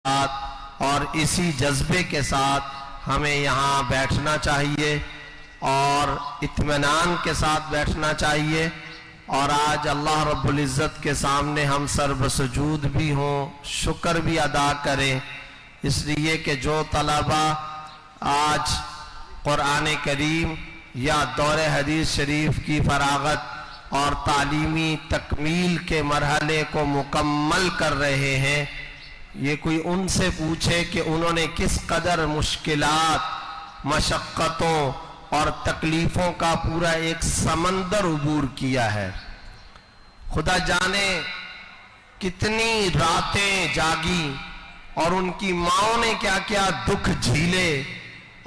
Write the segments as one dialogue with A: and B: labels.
A: اور اسی جذبے کے ساتھ ہمیں یہاں بیٹھنا چاہیے اور اطمینان کے ساتھ بیٹھنا چاہیے۔ اور آج اللہ رب العزت کے سامنے ہم سر بسجود بھی ہوں، شکر بھی ادا کریں، اس لیے کہ جو طلبہ آج قرآن کریم یا دور حدیث شریف کی فراغت اور تعلیمی تکمیل کے مرحلے کو مکمل کر رہے ہیں، یہ کوئی ان سے پوچھے کہ انہوں نے کس قدر مشکلات، مشقتوں اور تکلیفوں کا پورا ایک سمندر عبور کیا ہے۔ خدا جانے کتنی راتیں جاگی اور ان کی ماؤں نے کیا کیا دکھ جھیلے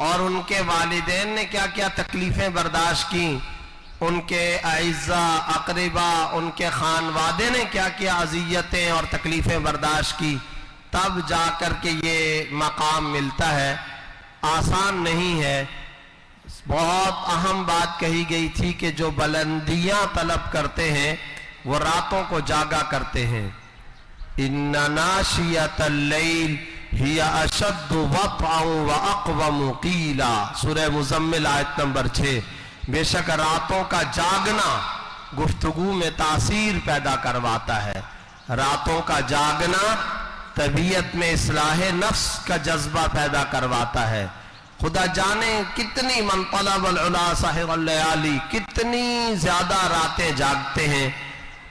A: اور ان کے والدین نے کیا کیا تکلیفیں برداشت کی، ان کے اعزاء اقربا، ان کے خانوادے نے کیا کیا اذیتیں اور تکلیفیں برداشت کی، تب جا کر کے یہ مقام ملتا ہے۔ آسان نہیں ہے۔ بہت اہم بات کہی گئی تھی کہ جو بلندیاں طلب کرتے ہیں وہ راتوں کو جاگا کرتے ہیں۔ ان ناشیۃ اللیل ہی اشد وطئا واقوم قیلا، سورہ مزمل آیت نمبر 6۔ بے شک راتوں کا جاگنا گفتگو میں تاثیر پیدا کرواتا ہے۔ راتوں کا جاگنا طبیعت میں اصلاح نفس کا جذبہ پیدا کرواتا ہے۔ خدا جانے کتنی من طلب العلا سحر اللیالی، کتنی زیادہ راتیں جاگتے ہیں۔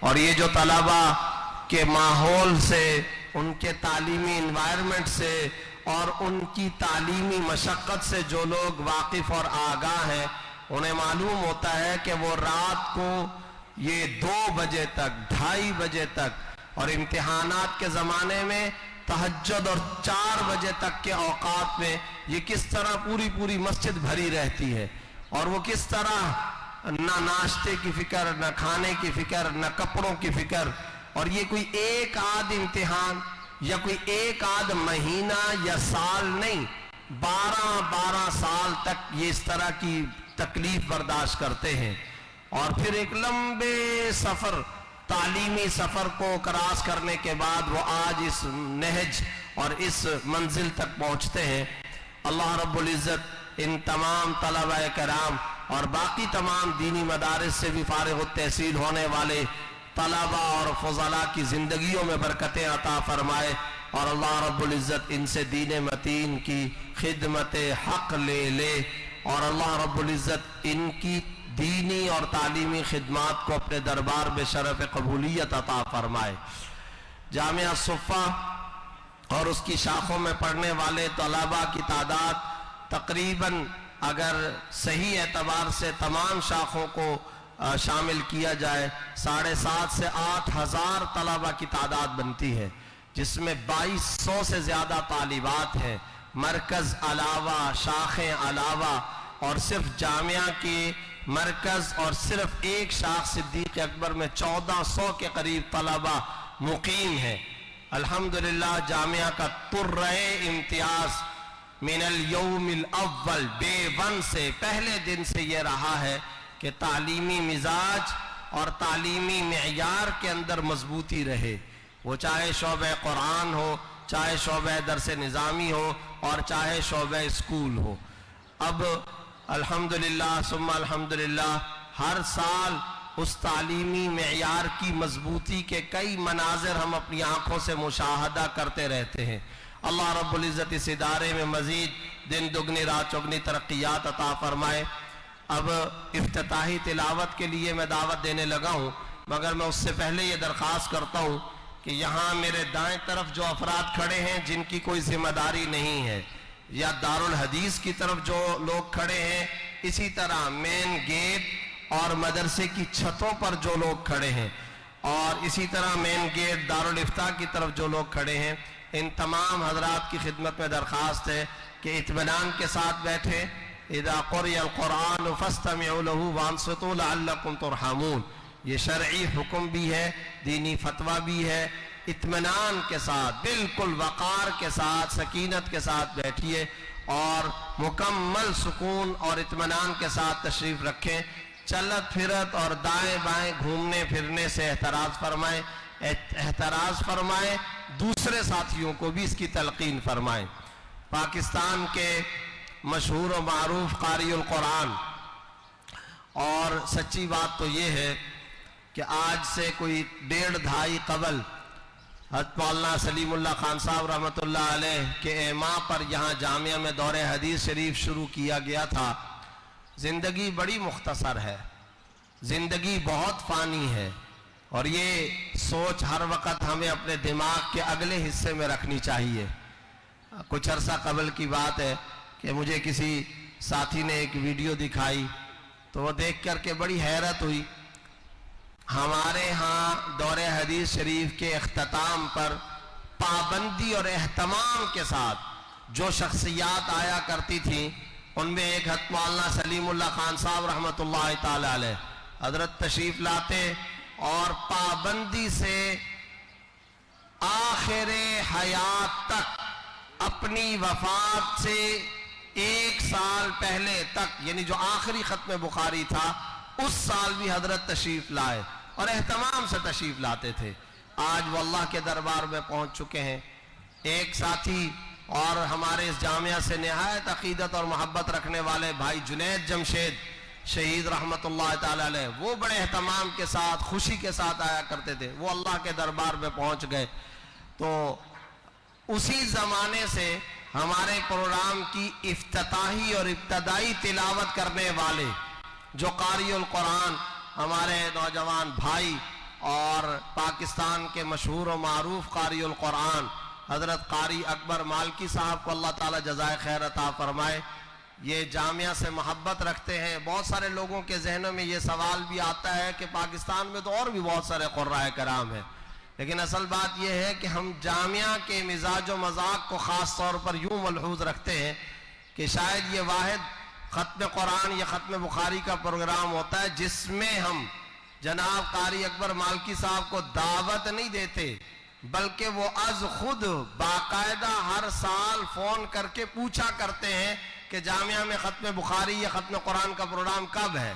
A: اور یہ جو طلبہ کے ماحول سے، ان کے تعلیمی انوائرمنٹ سے اور ان کی تعلیمی مشقت سے جو لوگ واقف اور آگاہ ہیں، انہیں معلوم ہوتا ہے کہ وہ رات کو یہ 2 بجے تک، 2:30 بجے تک، اور امتحانات کے زمانے میں تہجد اور 4 بجے تک کے اوقات میں یہ کس طرح پوری مسجد بھری رہتی ہے، اور وہ کس طرح نہ ناشتے کی فکر، نہ کھانے کی فکر، نہ کپڑوں کی فکر، اور یہ کوئی ایک آدھ امتحان یا کوئی ایک آدھ مہینہ یا سال نہیں، 12 سال تک یہ اس طرح کی تکلیف برداشت کرتے ہیں، اور پھر ایک لمبے سفر، تعلیمی سفر کو کراس کرنے کے بعد وہ آج اس نہج اور اس منزل تک پہنچتے ہیں۔ اللہ رب العزت ان تمام طلبہ کرام اور باقی تمام دینی مدارس سے بھی فارغ التحصیل ہونے والے طلبہ اور فضلاء کی زندگیوں میں برکتیں عطا فرمائے، اور اللہ رب العزت ان سے دین متین کی خدمت حق لے اور اللہ رب العزت ان کی دینی اور تعلیمی خدمات کو اپنے دربار میں شرف قبولیت عطا فرمائے۔ جامعہ صفہ اور اس کی شاخوں میں پڑھنے والے طلباء کی تعداد تقریباً اگر صحیح اعتبار سے تمام شاخوں کو شامل کیا جائے 7.5 سے 8 ہزار طلباء کی تعداد بنتی ہے، جس میں 2200 سے زیادہ طالبات ہیں، مرکز علاوہ، شاخیں علاوہ، اور صرف جامعہ کی مرکز اور صرف ایک شاخ صدیق اکبر میں 1400 کے قریب طلباء مقیم ہیں۔ الحمدللہ جامعہ کا طرۂ امتیاز من الیوم الاول ڈے 1 سے، پہلے دن سے یہ رہا ہے کہ تعلیمی مزاج اور تعلیمی معیار کے اندر مضبوطی رہے، وہ چاہے شعبہ قرآن ہو، چاہے شعبہ درس نظامی ہو، اور چاہے شعبہ اسکول ہو۔ اب الحمدللہ ثم الحمدللہ ہر سال اس تعلیمی معیار کی مضبوطی کے کئی مناظر ہم اپنی آنکھوں سے مشاہدہ کرتے رہتے ہیں۔ اللہ رب العزت اس ادارے میں مزید دن دگنی رات چگنی ترقیات عطا فرمائے۔ اب افتتاحی تلاوت کے لیے میں دعوت دینے لگا ہوں، مگر میں اس سے پہلے یہ درخواست کرتا ہوں کہ یہاں میرے دائیں طرف جو افراد کھڑے ہیں جن کی کوئی ذمہ داری نہیں ہے، یا دارالحدیث کی طرف جو لوگ کھڑے ہیں، اسی طرح مین گیٹ اور مدرسے کی چھتوں پر جو لوگ کھڑے ہیں، اور اسی طرح مین گیٹ دارالافتاء کی طرف جو لوگ کھڑے ہیں، ان تمام حضرات کی خدمت میں درخواست ہے کہ اطمینان کے ساتھ بیٹھیں۔ اذا قرئ القرآن فاستمعوا له وانصتوا لعلكم ترحمون، یہ شرعی حکم بھی ہے، دینی فتویٰ بھی ہے۔ اطمینان کے ساتھ، بالکل وقار کے ساتھ، سکینت کے ساتھ بیٹھیے اور مکمل سکون اور اطمینان کے ساتھ تشریف رکھیں۔ چلت پھرت اور دائیں بائیں گھومنے پھرنے سے احتراز فرمائیں۔ احتراز فرمائیں، دوسرے ساتھیوں کو بھی اس کی تلقین فرمائیں۔ پاکستان کے مشہور و معروف قاری القرآن، اور سچی بات تو یہ ہے کہ آج سے کوئی 1.5 قبل حضرت مولانا سلیم اللہ خان صاحب رحمۃ اللہ علیہ کے ایما پر یہاں جامعہ میں دور حدیث شریف شروع کیا گیا تھا۔ زندگی بڑی مختصر ہے، زندگی بہت فانی ہے، اور یہ سوچ ہر وقت ہمیں اپنے دماغ کے اگلے حصے میں رکھنی چاہیے۔ کچھ عرصہ قبل کی بات ہے کہ مجھے کسی ساتھی نے ایک ویڈیو دکھائی، تو وہ دیکھ کر کے بڑی حیرت ہوئی۔ ہمارے ہاں دور حدیث شریف کے اختتام پر پابندی اور اہتمام کے ساتھ جو شخصیات آیا کرتی تھیں، ان میں ایک حضرت مولانا سلیم اللہ خان صاحب رحمۃ اللہ تعالی علیہ حضرت تشریف لاتے، اور پابندی سے آخر حیات تک، اپنی وفات سے 1 سال پہلے تک، یعنی جو آخری ختم بخاری تھا اس سال بھی حضرت تشریف لائے اور اہتمام سے تشریف لاتے تھے۔ آج وہ اللہ کے دربار میں پہنچ چکے ہیں۔ ایک ساتھی اور ہمارے اس جامعہ سے نہایت عقیدت اور محبت رکھنے والے بھائی جنید جمشید شہید رحمت اللہ تعالی علیہ، وہ بڑے اہتمام کے ساتھ، خوشی کے ساتھ آیا کرتے تھے، وہ اللہ کے دربار میں پہنچ گئے۔ تو اسی زمانے سے ہمارے پروگرام کی افتتاحی اور ابتدائی تلاوت کرنے والے جو قاری القرآن ہمارے نوجوان بھائی، اور پاکستان کے مشہور و معروف قاری القرآن حضرت قاری اکبر مالکی صاحب کو اللہ تعالی جزائے خیر عطا فرمائے، یہ جامعہ سے محبت رکھتے ہیں۔ بہت سارے لوگوں کے ذہنوں میں یہ سوال بھی آتا ہے کہ پاکستان میں تو اور بھی بہت سارے قرائے کرام ہیں، لیکن اصل بات یہ ہے کہ ہم جامعہ کے مزاج و مذاق کو خاص طور پر یوں ملحوظ رکھتے ہیں کہ شاید یہ واحد ختم قرآن یا ختم بخاری کا پروگرام ہوتا ہے جس میں ہم جناب قاری اکبر مالکی صاحب کو دعوت نہیں دیتے، بلکہ وہ از خود باقاعدہ ہر سال فون کر کے پوچھا کرتے ہیں کہ جامعہ میں ختم بخاری یا ختم قرآن کا پروگرام کب ہے۔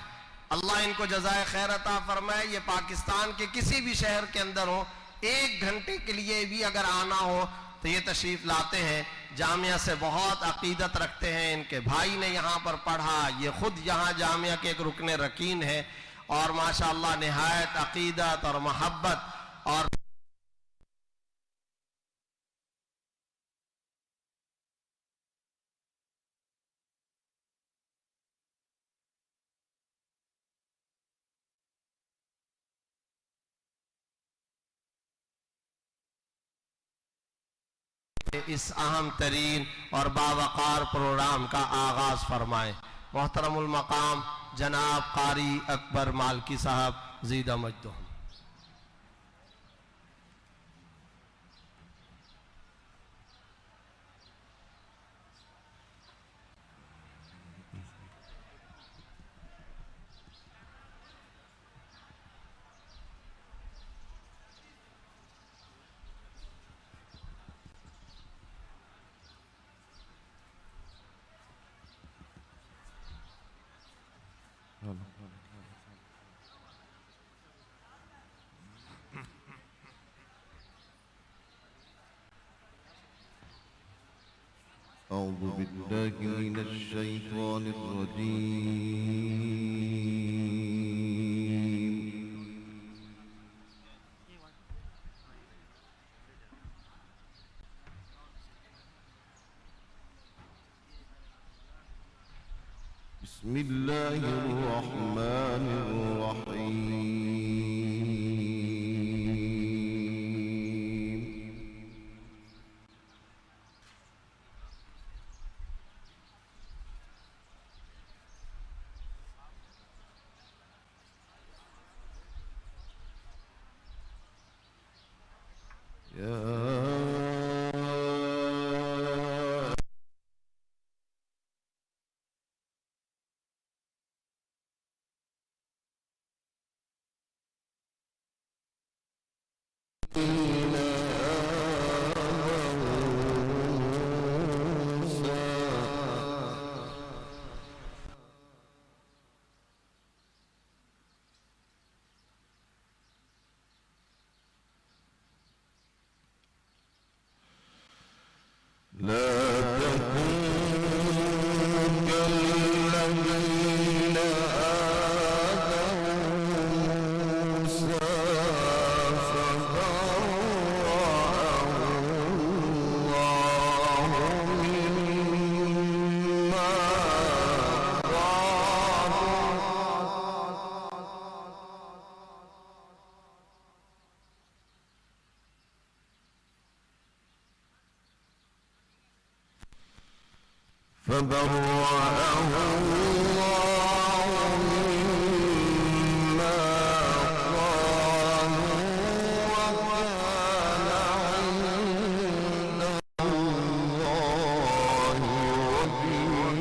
A: اللہ ان کو جزائے خیر عطا فرمائے۔ یہ پاکستان کے کسی بھی شہر کے اندر ہو، 1 گھنٹے کے لیے بھی اگر آنا ہو تو یہ تشریف لاتے ہیں، جامعہ سے بہت عقیدت رکھتے ہیں۔ ان کے بھائی نے یہاں پر پڑھا، یہ خود یہاں جامعہ کے ایک رکن رکین ہے، اور ماشاءاللہ نہایت عقیدت اور محبت اور اس اہم ترین اور باوقار پروگرام کا آغاز فرمائیں۔ محترم المقام جناب قاری اکبر مالکی صاحب زیدہ مجدہم۔
B: أعوذ بالله من الشيطان الرجيم بسم الله الرحمن الرحيم لا تكونوا كالذين آذوا موسى فبرأه الله مما فبرأه الله مما قالوا وكان عند الله وجيها.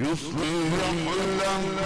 B: يصلح لكم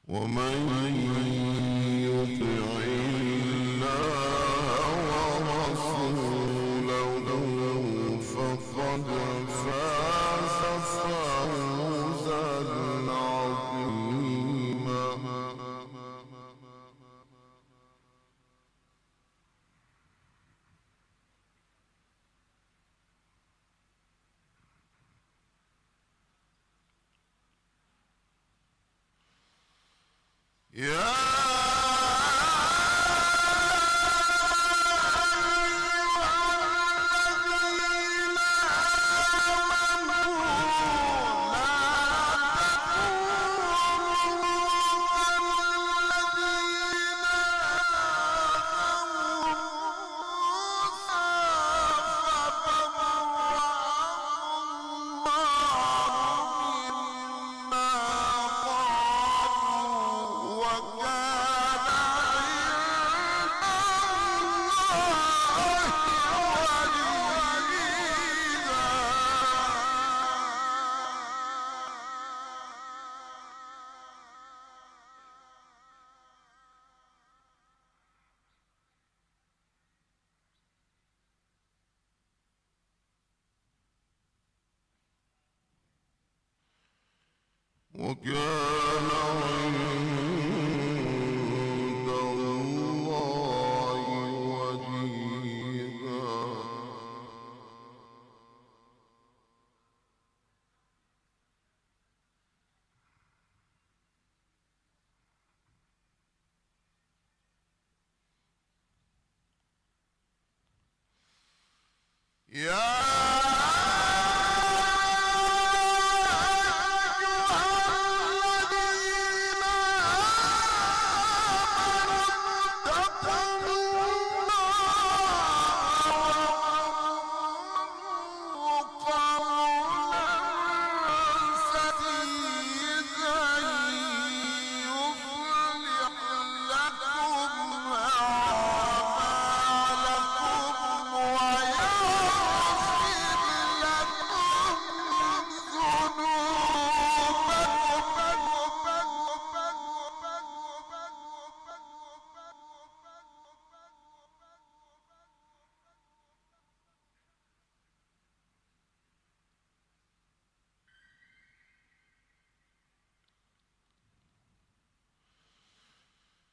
B: ومن يطع الله ورسوله فقد فاز فوزا عظيما. يا وكان عند الله وجيها. يا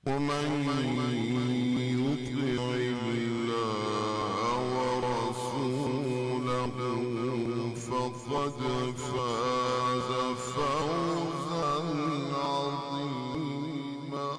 B: ومن يطع الله ورسوله فقد فاز فوزا عظيما.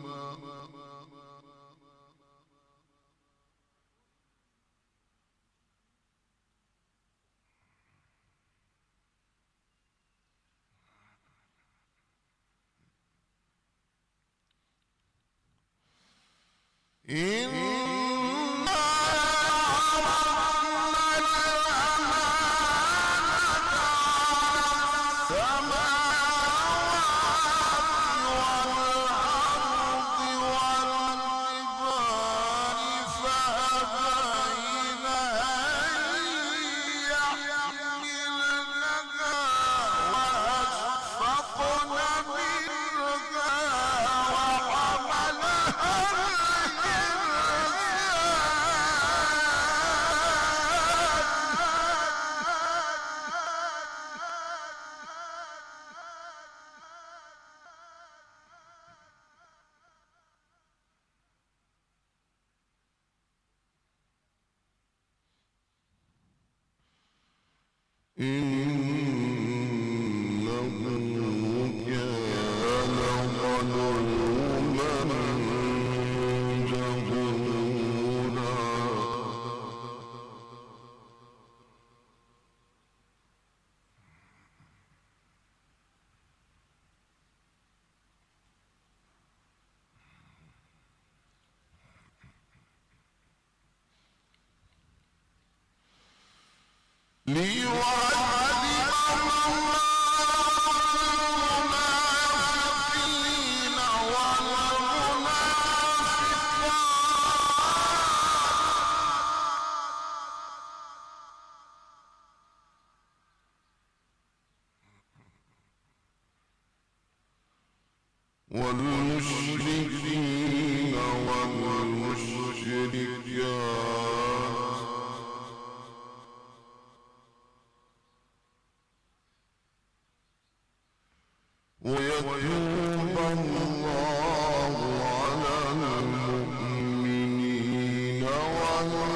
B: والمشركين والمشركات ويتوب الله على المؤمنين والمؤمنات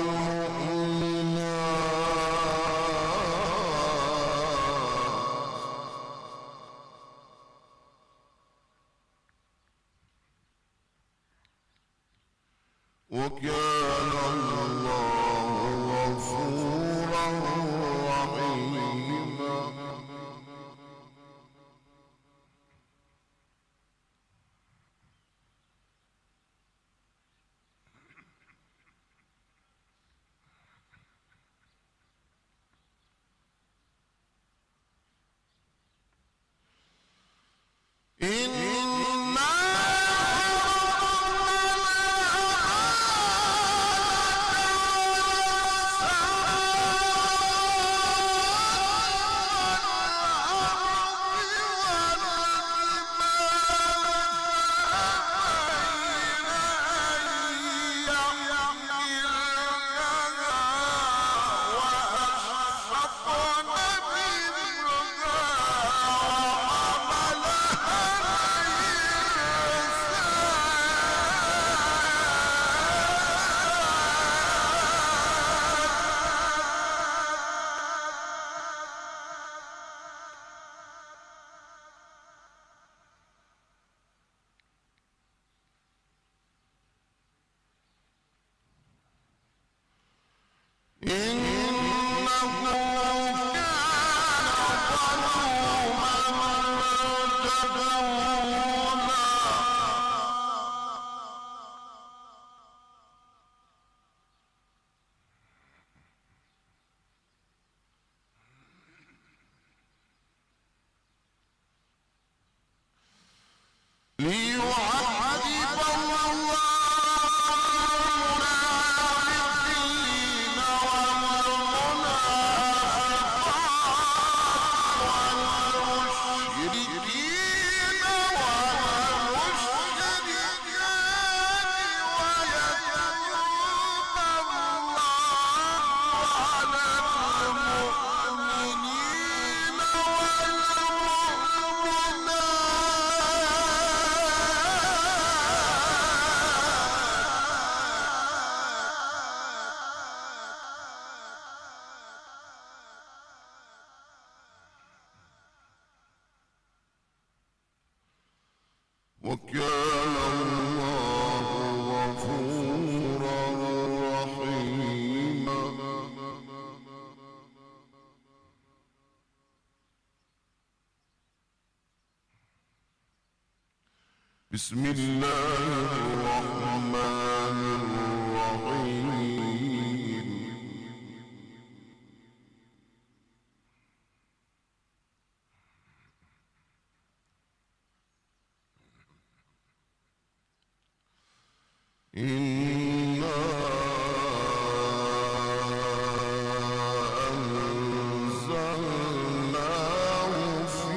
B: وكان الله غفورا رحيما. ليعذب الله المنافقين والمنافقات بسم الله الرحمن الرحيم إنا أنزلناه في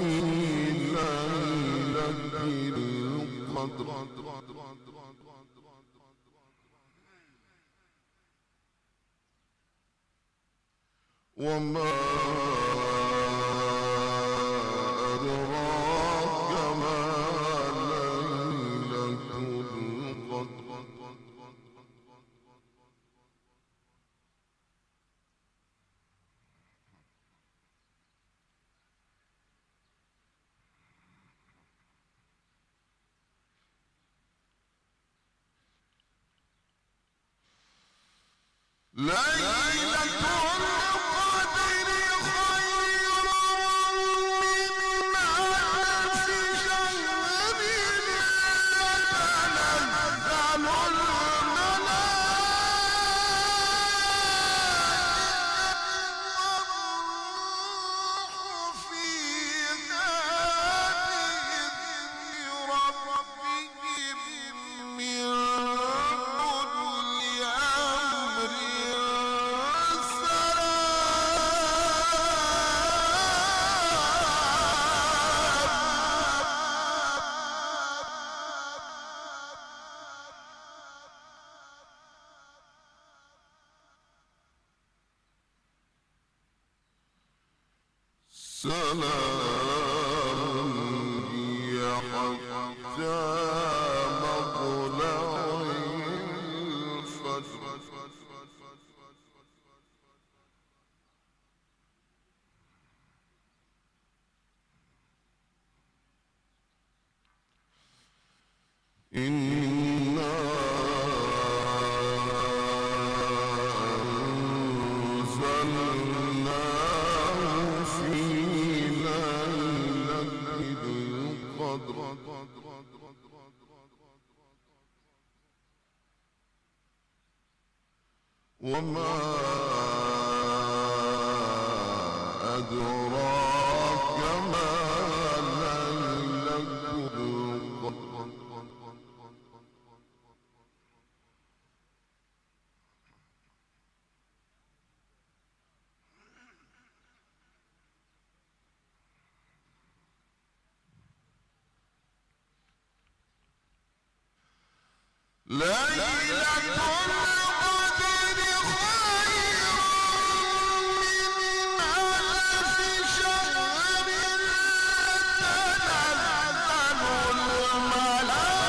B: ليلة القدر وما أدراك ما ليلة القدر ليلة القدر خير من ألف شهر تنزل الملائكة فيها بإذن ربهم من كل أمر سلام هي حتى مطلع الفجر إنا أنزلناه في ليلة القدر وما أدراك ما ليلة القدر ليلة القدر خير من ألف شهر تنزل الملائكة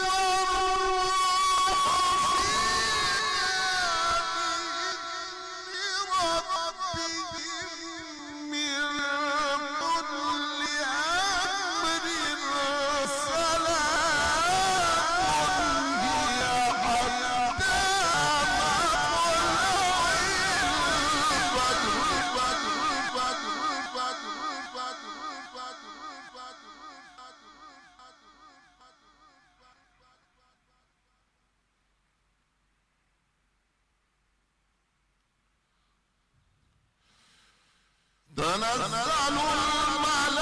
B: والروح فيها بإذن ربهم من كل أمر سلام هي حتى تنزل الملائكة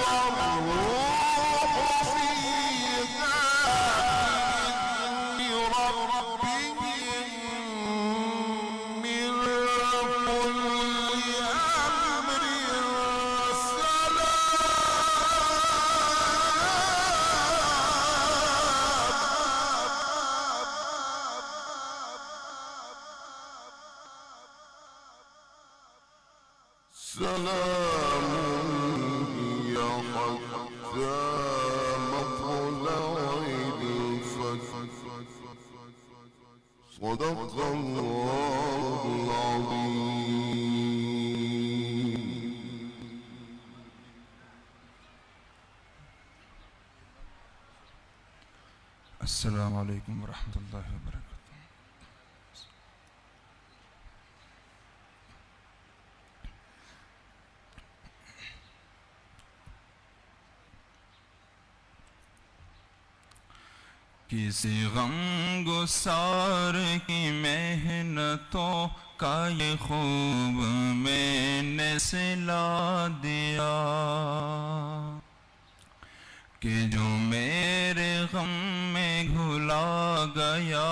B: والروح فيها بإذن ربهم من كل أمر سلام هي حتى مطلع الفجر صدق الله العظيم.
C: السلام عليكم ورحمة الله وبركاته. کسی غم گسار کی محنتوں کا یہ خوب میں نے سلا دیا کہ جو میرے غم میں گھلا گیا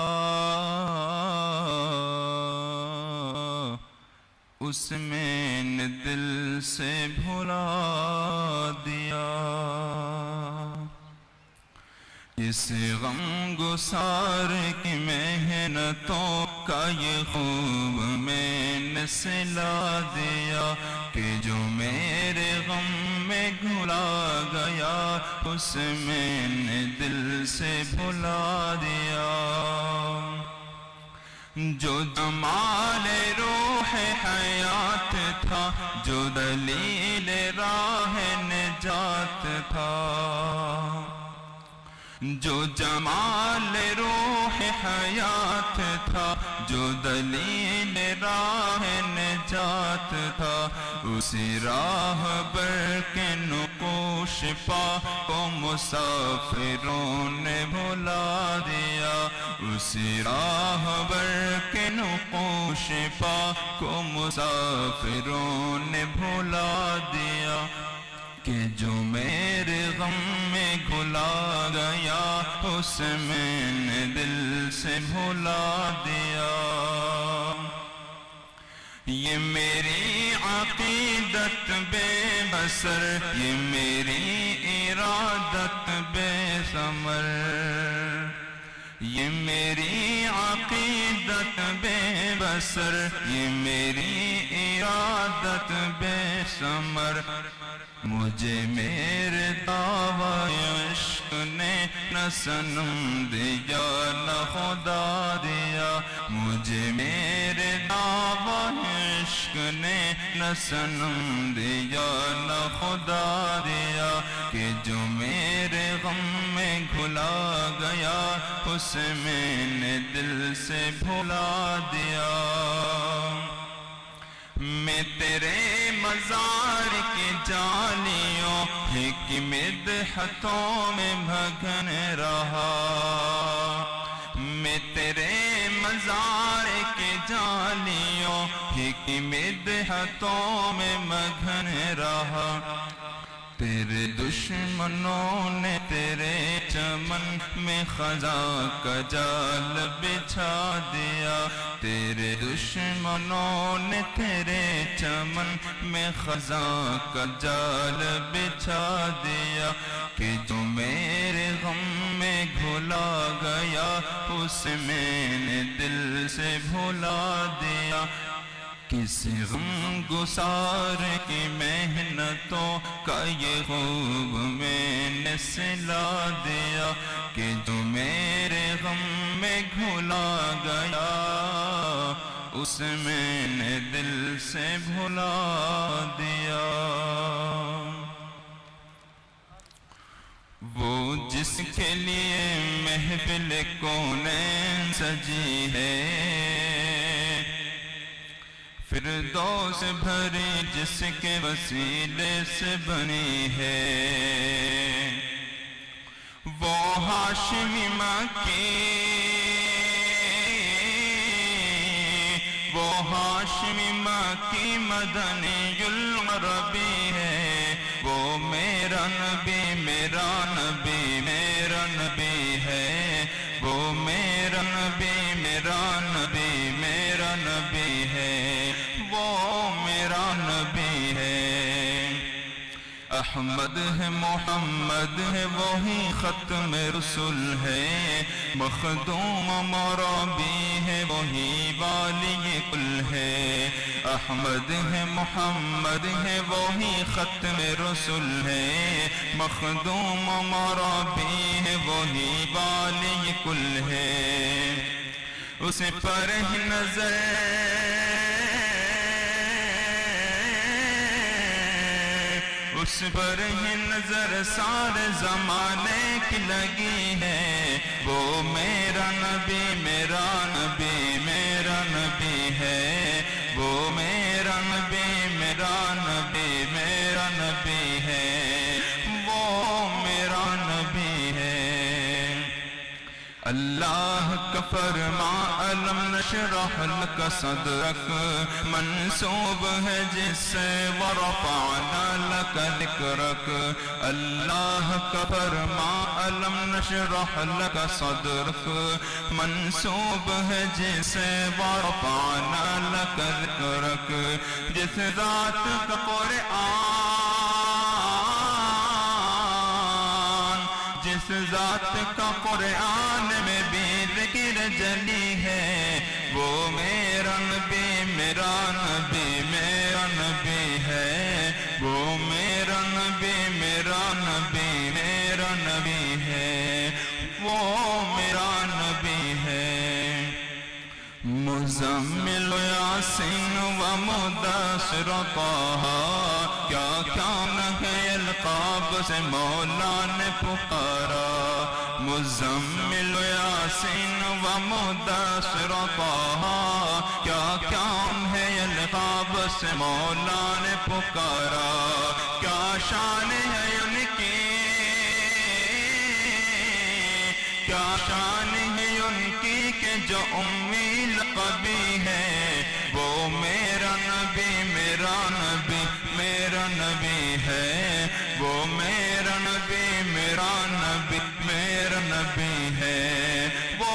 C: اس میں نے دل سے بھلا دیا اس غم گسار کی محنتوں کا یہ خوب میں نے سلا دیا کہ جو میرے غم میں گھلا گیا اس میں نے دل سے بھلا دیا جو جمال روح حیات تھا جو دلیل راہ نجات تھا جو جمال روح حیات تھا جو دلیل راہ نجات تھا اسی راہ بر کے نقوش پا کو مسافروں نے بھلا دیا اسی راہ بر کے نقوش پا کو مسافروں نے بھلا دیا کہ جو میرے غم میں گھلا گیا اس میں نے دل سے بھلا دیا یہ میری عقیدت بے بسر یہ میری ارادت بے ثمر یہ میری عقیدت بے بسر یہ میری ارادت بے ثمر مجھے میرے دعوی عشق نے نہ صنم دیا نہ خدا دیا مجھے میرے دعوی عشق نے نہ صنم دیا نہ خدا دیا کہ جو میرے غم میں گھلا گیا اس میں نے دل سے بھلا دیا میں تیرے مزار کی جالیوں کی مدحتوں میں بھگن رہا میں تیرے مزار کی جالیوں کی مدحتوں میں مگن رہا تیرے دشمنوں نے تیرے چمن میں خزاں کا جال بچھا دیا تیرے دشمنوں نے تیرے چمن میں خزاں کا جال بچھا دیا کہ جو میرے غم میں گھلا گیا اس میں نے دل سے بھلا دیا کسی غم گسار کی محنتوں کا یہ خوب میں نے سلا دیا کہ جو میرے غم میں گھلا گیا اس میں نے دل سے بھلا دیا وہ جس کے لیے محفل کونین سجی ہے فردوس بھری جس کے وسیلے سے بنی ہے وہ ہاشمی مکی وہ ہاشمی مکی مدنی العربی ہے وہ میرا نبی میرا نبی میرا نبی ہے وہ میرا نبی میرا نبی میرا نبی ہے وہ میرا نبی ہے احمد ہے محمد ہے وہی ختم رسول ہے مخدوم مرابی ہے وہی والی کل ہے احمد ہے محمد ہے وہی ختم رسول ہے مخدوم مرابی ہے وہی والی کل ہے اسے پر ہی نظر اس پر ہی نظر سارے زمانے کی لگی ہے وہ میرا نبی میرا نبی میرا نبی ہے وہ میرا نبی میرا نبی میرا نبی ہے وہ میرا نبی ہے اللہ کا فرما الم نشرح لک صدرک منسوب ہے جس سے ورفعنا لک ذکرک اللہ کا فرما الم نشرح لک صدرک منسوب ہے جس سے ورفعنا لک ذکرک جس ذات کا جس ذات کا قرآن میں بھی ذکر جلی ہے وہ میرا نبی میرا نبی میرا نبی ہے وہ میرا نبی میرا نبی میرا نبی ہے وہ میرا نبی ہے مزمل یاسین و مدثر طہ کیا کام ہے القاب سے مولا نے پکارا مزمل یاسین و مدثر طہ کیا کام ہے القاب سے مولا نے پکارا کیا شان ہے ان کی کیا شان ہے ان کی کہ جو امی لقبی ہے وہ میرا نبی میرا نبی میرا نبی ہے وہ میرا نبی میرا نبی میرا نبی ہے وہ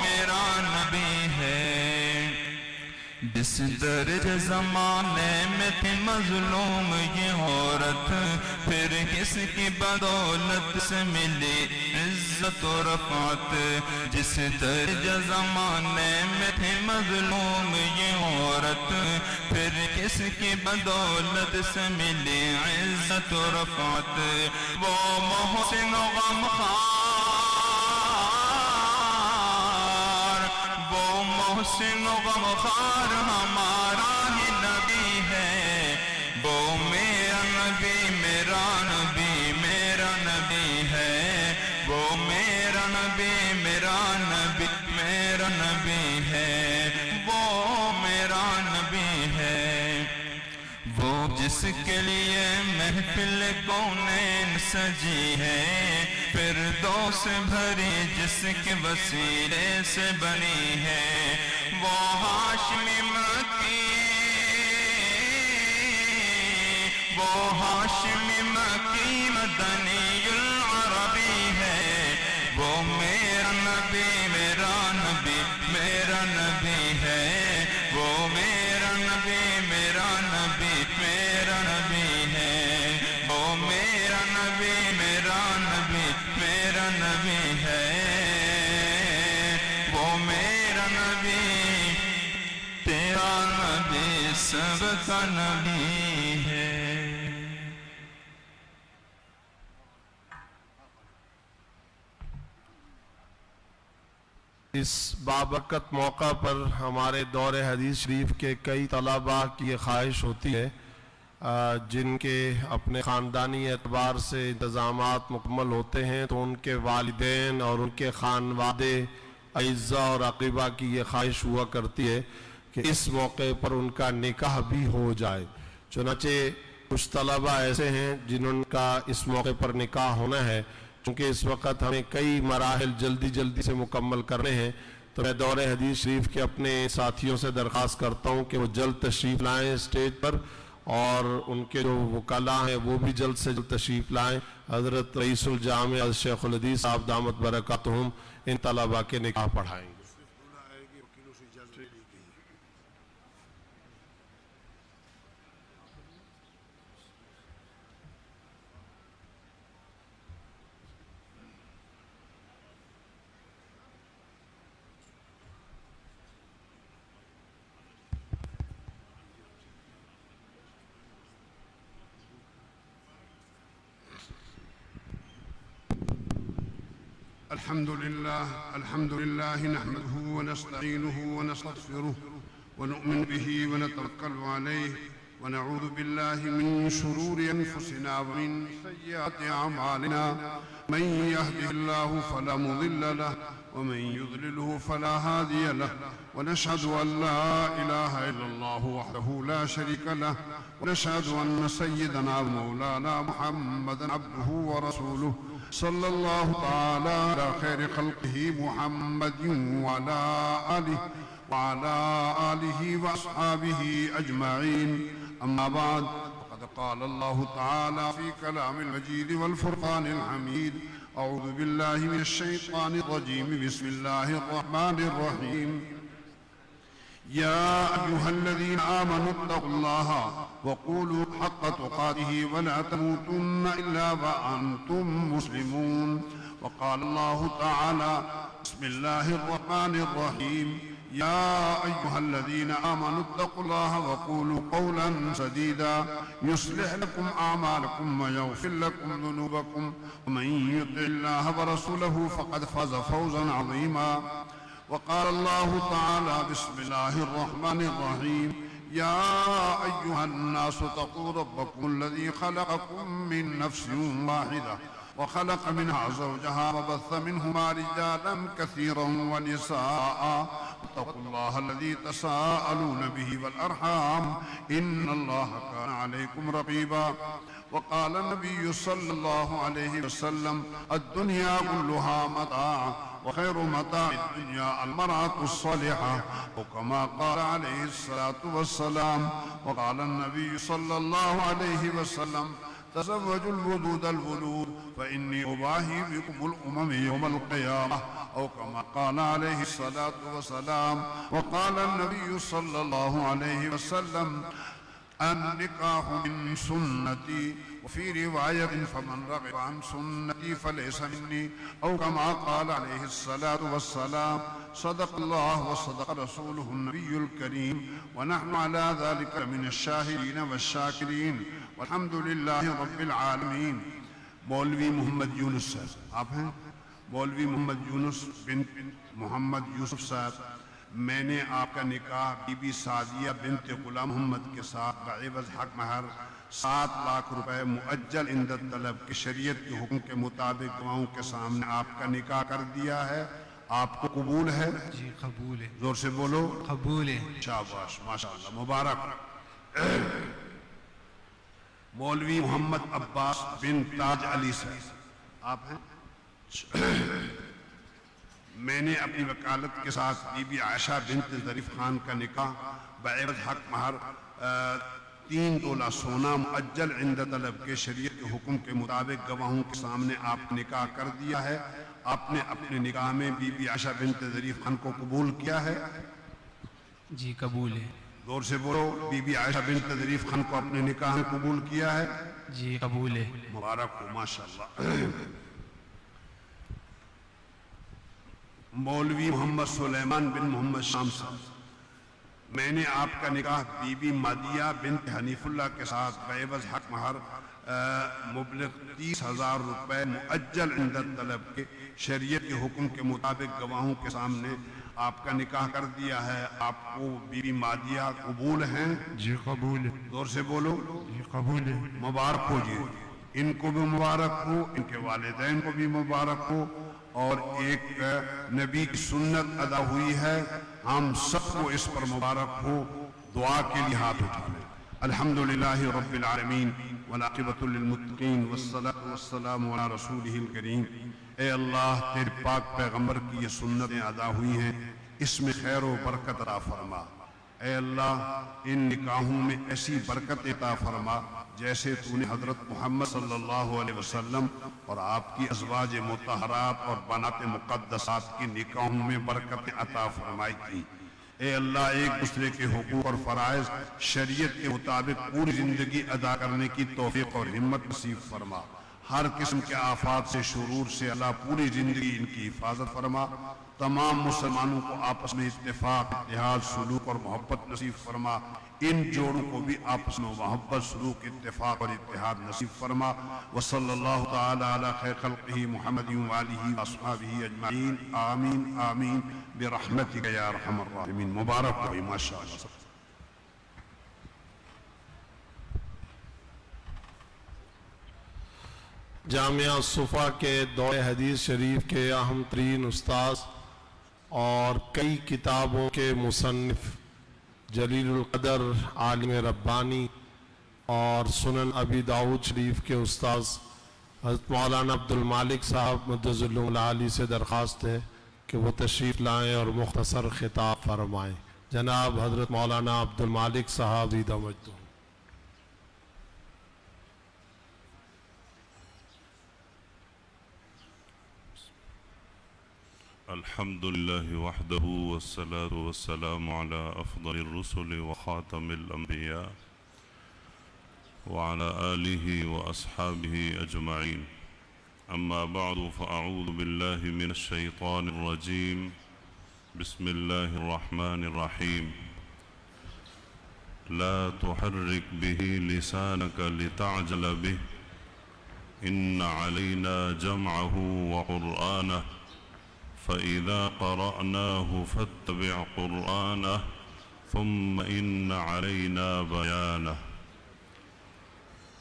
C: میرا نبی ہے جس درج زمانے میں تھی مظلوم یہ عورت پھر کس کی بدولت سے ملی عزت و رفعت جس درج زمانے میں تھی مظلوم یہ عورت پھر کس کی بدولت سے ملی عزت و رفعت وہ محسن و غمخوار وہ محسن و غمخوار ہمارا ہی نبی ہے وہ میرا نبی میرا نبی میرا نبی ہے وہ میرا نبی میرا نبی میرا نبی ہے وہ میرا نبی ہے وہ جس کے لیے محفل کونین سجی ہے فردوس بھری جس کے وسیلے سے بنی ہے وہ ہاشمی مکی وہ ہاشمی مکی مدنی العربی ہے وہ میرا نبی میرا نبی میرا نبی ہے وہ میرا نبی میرا نبی میرا نبی ہے وہ میرا نبی میرا نبی میرا نبی ہے وہ میرا نبی تیرا نبی سب کا نبی ہے
A: اس بابرکت موقع پر ہمارے دور حدیث شریف کے کئی طلباء کی یہ خواہش ہوتی ہے جن کے اپنے خاندانی اعتبار سے انتظامات مکمل ہوتے ہیں تو ان کے والدین اور ان کے خانوادے اعزاء اور اقرباء کی یہ خواہش ہوا کرتی ہے کہ اس موقع پر ان کا نکاح بھی ہو جائے چنانچہ کچھ طلباء ایسے ہیں جنہوں کا اس موقع پر نکاح ہونا ہے چونکہ اس وقت ہمیں کئی مراحل جلدی سے مکمل کرنے ہیں تو میں دور حدیث شریف کے اپنے ساتھیوں سے درخواست کرتا ہوں کہ وہ جلد تشریف لائیں اسٹیج پر اور ان کے جو وکلاء ہیں وہ بھی جلد سے جلد تشریف لائیں حضرت رئیس الجامع حضرت شیخ الحدیث صاحب دامت برکاتہم ان طلباء کے نکاح پڑھائیں گے
D: الحمد لله نحمده ونستعينه ونستغفره ونؤمن به ونتوكل عليه ونعوذ بالله من شرور أنفسنا ومن سيئات أعمالنا من يهده الله فلا مضل له ومن يضلله فلا هادي له ونشهد أن لا إله إلا الله وحده لا شريك له ونشهد أن سيدنا مولانا محمدا عبده ورسوله صلى الله تعالى على خير خلقه محمد وعلى آله وأصحابه أجمعين. أما بعد، فقد قال الله تعالى في كلام المجيد والفرقان الحميد: أعوذ بالله من الشيطان الرجيم، بسم الله الرحمن الرحيم. يا أيها الذين آمنوا اتقوا الله وقولوا حق تقاته ولا تموتن إلا وأنتم مسلمون. وقال الله تعالى: بسم الله الرحمن الرحيم. يا أيها الذين آمنوا اتقوا الله وقولوا قولا سديدا يصلح لكم أعمالكم ويغفر لكم ذنوبكم، ومن يطع الله ورسوله فقد فاز فوزا عظيما. وقال الله تعالى: بسم الله الرحمن الرحيم. يا أيها الناس اتقوا ربكم الذي خلقكم من نفس واحدة وخلق منها زوجها وبث منهما رجالا كثيرا ونساء. اتقوا الله الذي تساءلون به والأرحام، إن الله كان عليكم رقيبا. وقال النبي صلى الله عليه وسلم: الدنيا كلها متاع، وخير متاع الدنيا المرأة الصالحة، وكما قال عليه الصلاة والسلام. وقال النبي صلى الله عليه وسلم: تزوجوا الودود الولود فإني أباهي بكم الأمم يوم القيامة، أو كما قال عليه الصلاة والسلام. وقال النبي صلى الله عليه وسلم: النكاح من سنتي، وفي رواية: فمن رغب عن سنتي فليس مني، أو كما قال عليه الصلاة والسلام. صدق الله وصدق رسوله النبي الكريم، ونحن على ذلك من الشاهدين والشاكرين، والحمد لله رب العالمين. مولوی محمد یونس صاحب آپ ہیں؟ مولوی محمد یونس بنت محمد یوسف صاحب، میں نے آپ کا نکاح بی بی سعدیہ بنت غلام محمد کے ساتھ بعوض حق مہر 7 لاکھ روپے مؤجل عند طلب کی شریعت کے حکم کے مطابق گواہوں کے سامنے آپ کا نکاح کر دیا ہے. آپ کو قبول ہے؟
E: جی قبول ہے.
D: زور سے بولو.
E: قبول ہے.
D: شاباش، ماشاءاللہ، مبارک. مولوی محمد عباس بن تاج علی صاحب آپ ہیں؟ میں نے اپنی وکالت کے ساتھ بی بی عائشہ بنت ظریف خان کا نکاح بعوض حق مہر 3 تولہ سونا مؤجل عند طلب کے شریعت کے حکم کے مطابق گواہوں کے سامنے آپ نے نکاح کر دیا ہے. آپ نے اپنے نکاح میں بی بی عائشہ بنت ظریف خان کو قبول کیا ہے؟
E: جی قبول ہے.
D: زور سے بولو. بی بی عائشہ بنت ظریف خان کو اپنے نکاح میں قبول کیا ہے؟
E: جی قبول ہے.
D: مبارک ہو، ماشاءاللہ. مولوی محمد سلیمان بن محمد شام صاحب، میں نے آپ کا نکاح بی بی مادیہ بنت حنیف اللہ کے ساتھ بعوض حق مہر مبلغ 30,000 روپے مؤجل عند طلب کے شریعت کے حکم کے مطابق گواہوں کے سامنے آپ کا نکاح کر دیا ہے. آپ کو بی بی مادیہ قبول ہیں؟
F: جی قبول ہے.
D: زور سے بولو.
F: جی قبول ہے.
D: مبارک ہو جی. ان کو بھی مبارک ہو، ان کے والدین کو بھی مبارک ہو، اور ایک نبی کی سنت ادا ہوئی ہے. ہم سب کو اس پر مبارک ہو. دعا کے لیے ہاتھ اٹھا لیں. الحمدللہ رب العالمین والعاقبۃ للمتقین والصلاۃ والسلام علی رسولہ الکریم. اے اللہ، تیرے پاک پیغمبر کی یہ سنتیں ادا ہوئی ہیں، اس میں خیر و برکت عطا فرما. اے اللہ، ان نکاحوں میں ایسی برکت عطا فرما جیسے تو نے حضرت محمد صلی اللہ علیہ وسلم اور آپ کی ازواج مطہرات اور بنات مقدسات کی نکاحوں میں برکت عطا فرمائی تھی. اے اللہ، ایک دوسرے کے حقوق اور فرائض شریعت کے مطابق پوری زندگی ادا کرنے کی توفیق اور ہمت نصیب فرما. ہر قسم کے آفات سے، شرور سے اللہ پوری زندگی ان کی حفاظت فرما. تمام مسلمانوں کو آپس میں اتفاق، اتحاد، سلوک اور محبت نصیب فرما. ان جوڑوں کو بھی آپس میں محبت، سلوک، اتفاق اور اتحاد نصیب فرما. وصلی اللہ تعالی علی خیر خلقہ محمد وآلہ واصحابہ اجمعین. آمین آمین برحمتک یا ارحم الراحمین. مبارک ہوئی، ماشاءاللہ.
A: جامعہ صفا کے دور حدیث شریف کے اہم ترین استاذ اور کئی کتابوں کے مصنف جلیل القدر عالم ربانی اور سنن ابی داؤد شریف کے استاذ
G: حضرت مولانا عبد المالک صاحب مدظ العالی سے درخواست ہے کہ وہ تشریف لائیں اور مختصر خطاب فرمائیں. جناب حضرت مولانا عبد المالک صاحب عیدہ مجدہ.
H: الحمد لله وحده والصلاة والسلام على أفضل الرسل وخاتم الأنبياء وعلى آله وأصحابه أجمعين. أما بعد فأعوذ بالله من الشيطان الرجيم. بسم الله الرحمن الرحيم. لا تحرك به لسانك لتعجل به إن علينا جمعه وقرآنه فإذا قرأناه فاتبع قرآنه ثم إن علينا بيانه.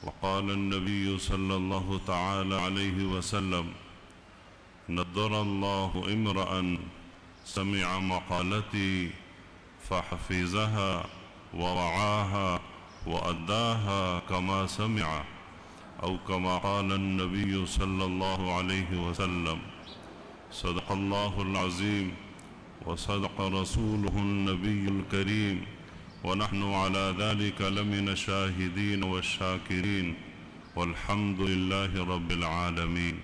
H: وقال النبي صلى الله تعالى عليه وسلم نضر الله امرأ سمع مقالتي فحفظها ووعاها وأداها كما سمع أو كما قال النبي صلى الله عليه وسلم. صدق الله العظيم وصدق رسوله النبي الكريم ونحن على ذلك لمن الشاهدين والشاكرين والحمد لله رب العالمين.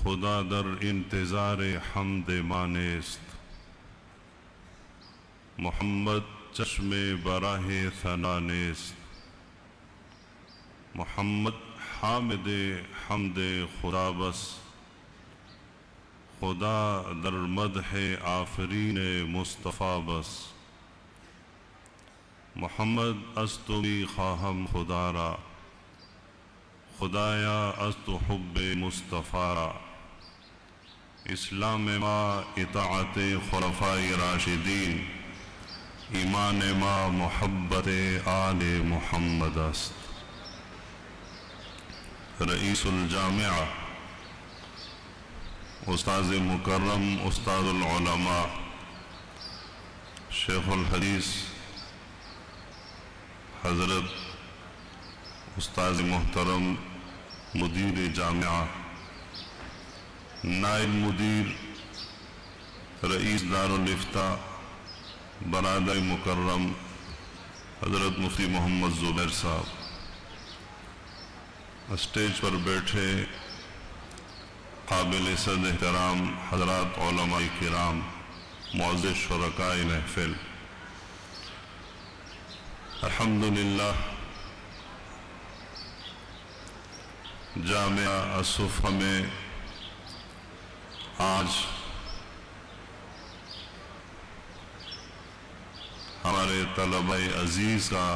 H: خدا در انتظار حمد مانست، محمد چشم براہ ثنا نیست. محمد حامد حمد خدا بس، خدا در مدح آفرین مصطفیٰ بس. محمد از تو می خواهم خدا را، خدایا از تو حب مصطفیٰ را. اسلام ما اطاعت خلفاء راشدین، ایمان ما محبت آل محمد است. رئیس الجامعہ استاذ مکرم استاد العلماء شیخ الحدیث حضرت استاذ محترم مدیر جامعہ، نائب مدیر رئیس دارالافتاء برادر مکرم حضرت مفتی محمد زبیر صاحب، اسٹیج پر بیٹھے قابل صد احترام حضرات علماء کرام، معزز شرکاء محفل، الحمدللہ جامعہ الصفہ میں آج ہمارے طلبہ عزیز کا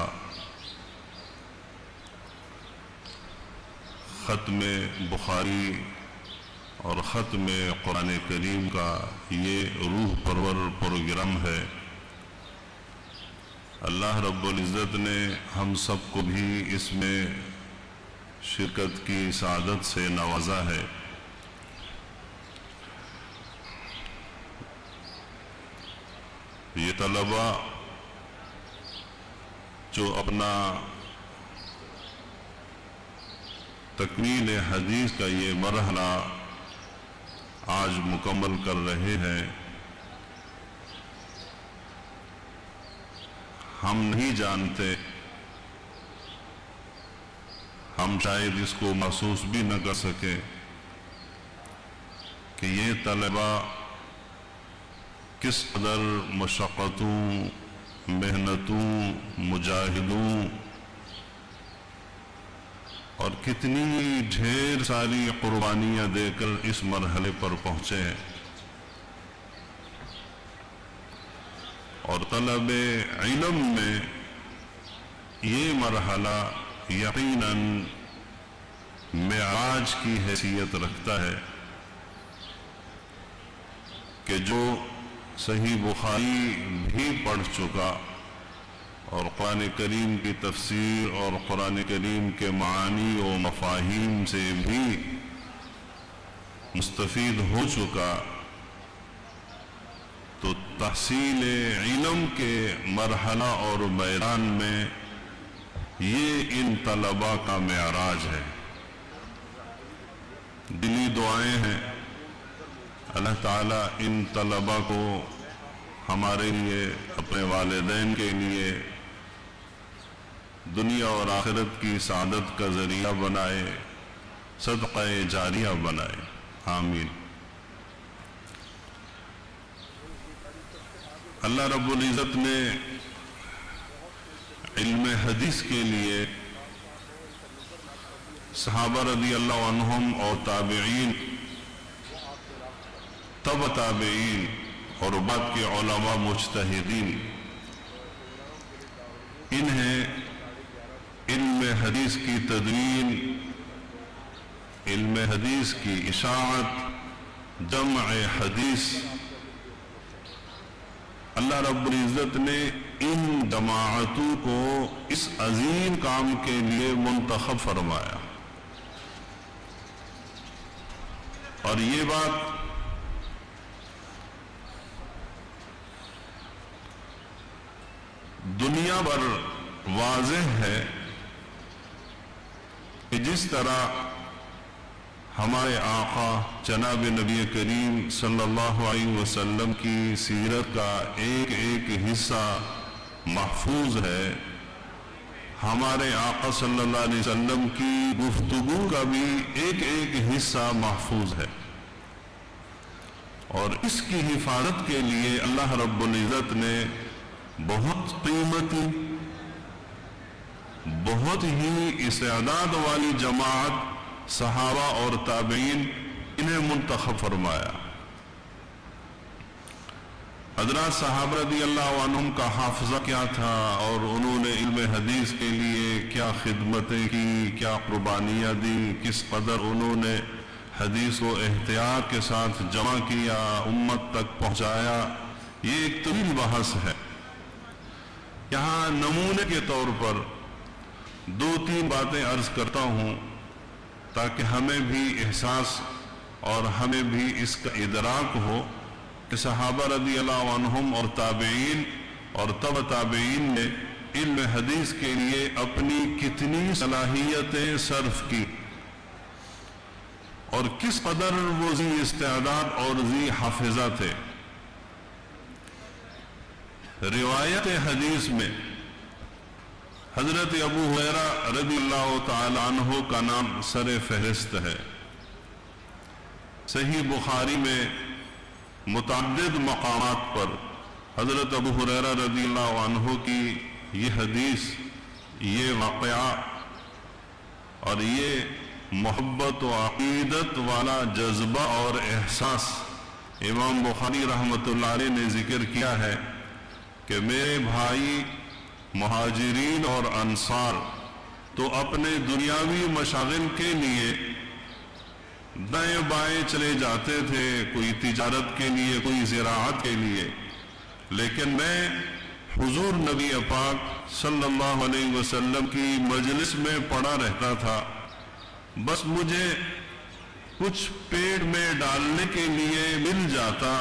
H: ختم بخاری اور ختم قرآن کریم کا یہ روح پرور پروگرام ہے. اللہ رب العزت نے ہم سب کو بھی اس میں شرکت کی سعادت سے نوازا ہے. یہ طلبہ جو اپنا تکمیل حدیث کا یہ مرحلہ آج مکمل کر رہے ہیں، ہم نہیں جانتے، ہم شاید اس کو محسوس بھی نہ کر سکیں کہ یہ طلبہ کس قدر مشقتوں، محنتوں، مجاہدوں اور کتنی ڈھیر ساری قربانیاں دے کر اس مرحلے پر پہنچے ہیں. اور طلب علم میں یہ مرحلہ یقیناً معراج کی حیثیت رکھتا ہے کہ جو صحیح بخاری بھی پڑھ چکا اور قرآن کریم کی تفسیر اور قرآن کریم کے معانی و مفاہیم سے بھی مستفید ہو چکا، تو تحصیل علم کے مرحلہ اور میدان میں یہ ان طلباء کا معراج ہے۔ دلی دعائیں ہیں اللہ تعالیٰ ان طلباء کو ہمارے لیے، اپنے والدین کے لیے دنیا اور آخرت کی سعادت کا ذریعہ بنائے، صدقہ جاریہ بنائے، آمین۔ اللہ رب العزت نے علم حدیث کے لیے صحابہ رضی اللہ عنہم اور تابعین، تبع تابعین اور بعد کے علماء مجتہدین، انہیں علم حدیث کی تدوین، علم حدیث کی اشاعت، جمع حدیث، اللہ رب العزت نے ان جماعتوں کو اس عظیم کام کے لیے منتخب فرمایا۔ اور یہ بات دنیا بھر واضح ہے کہ جس طرح ہمارے آقا جناب نبی کریم صلی اللہ علیہ وسلم کی سیرت کا ایک ایک حصہ محفوظ ہے، ہمارے آقا صلی اللہ علیہ وسلم کی گفتگو کا بھی ایک ایک حصہ محفوظ ہے، اور اس کی حفاظت کے لیے اللہ رب العزت نے بہت قیمتی، بہت ہی استعداد والی جماعت صحابہ اور تابعین انہیں منتخب فرمایا۔ حضرات صحابہ رضی اللہ عنہم کا حافظہ کیا تھا، اور انہوں نے علم حدیث کے لیے کیا خدمتیں کی، کیا قربانیاں دی، کس قدر انہوں نے حدیث کو احتیاط کے ساتھ جمع کیا، امت تک پہنچایا، یہ ایک طویل بحث ہے۔ یہاں نمونے کے طور پر دو تین باتیں عرض کرتا ہوں تاکہ ہمیں بھی احساس اور ہمیں بھی اس کا ادراک ہو کہ صحابہ رضی اللہ عنہم اور تابعین اور تبع تابعین نے علم حدیث کے لیے اپنی کتنی صلاحیتیں صرف کی، اور کس قدر وہ ذی استعداد اور ذی حافظہ تھے۔ روایت حدیث میں حضرت ابو ہریرہ رضی اللہ تعالی عنہ کا نام سر فہرست ہے۔ صحیح بخاری میں متعدد مقامات پر حضرت ابو ہریرہ رضی اللہ عنہ کی یہ حدیث، یہ واقعہ اور یہ محبت و عقیدت والا جذبہ اور احساس امام بخاری رحمۃ اللہ علیہ نے ذکر کیا ہے کہ میرے بھائی مہاجرین اور انصار تو اپنے دنیاوی مشاغل کے لیے دائیں بائیں چلے جاتے تھے، کوئی تجارت کے لیے، کوئی زراعت کے لیے، لیکن میں حضور نبی پاک صلی اللہ علیہ وسلم کی مجلس میں پڑا رہتا تھا، بس مجھے کچھ پیٹ میں ڈالنے کے لیے مل جاتا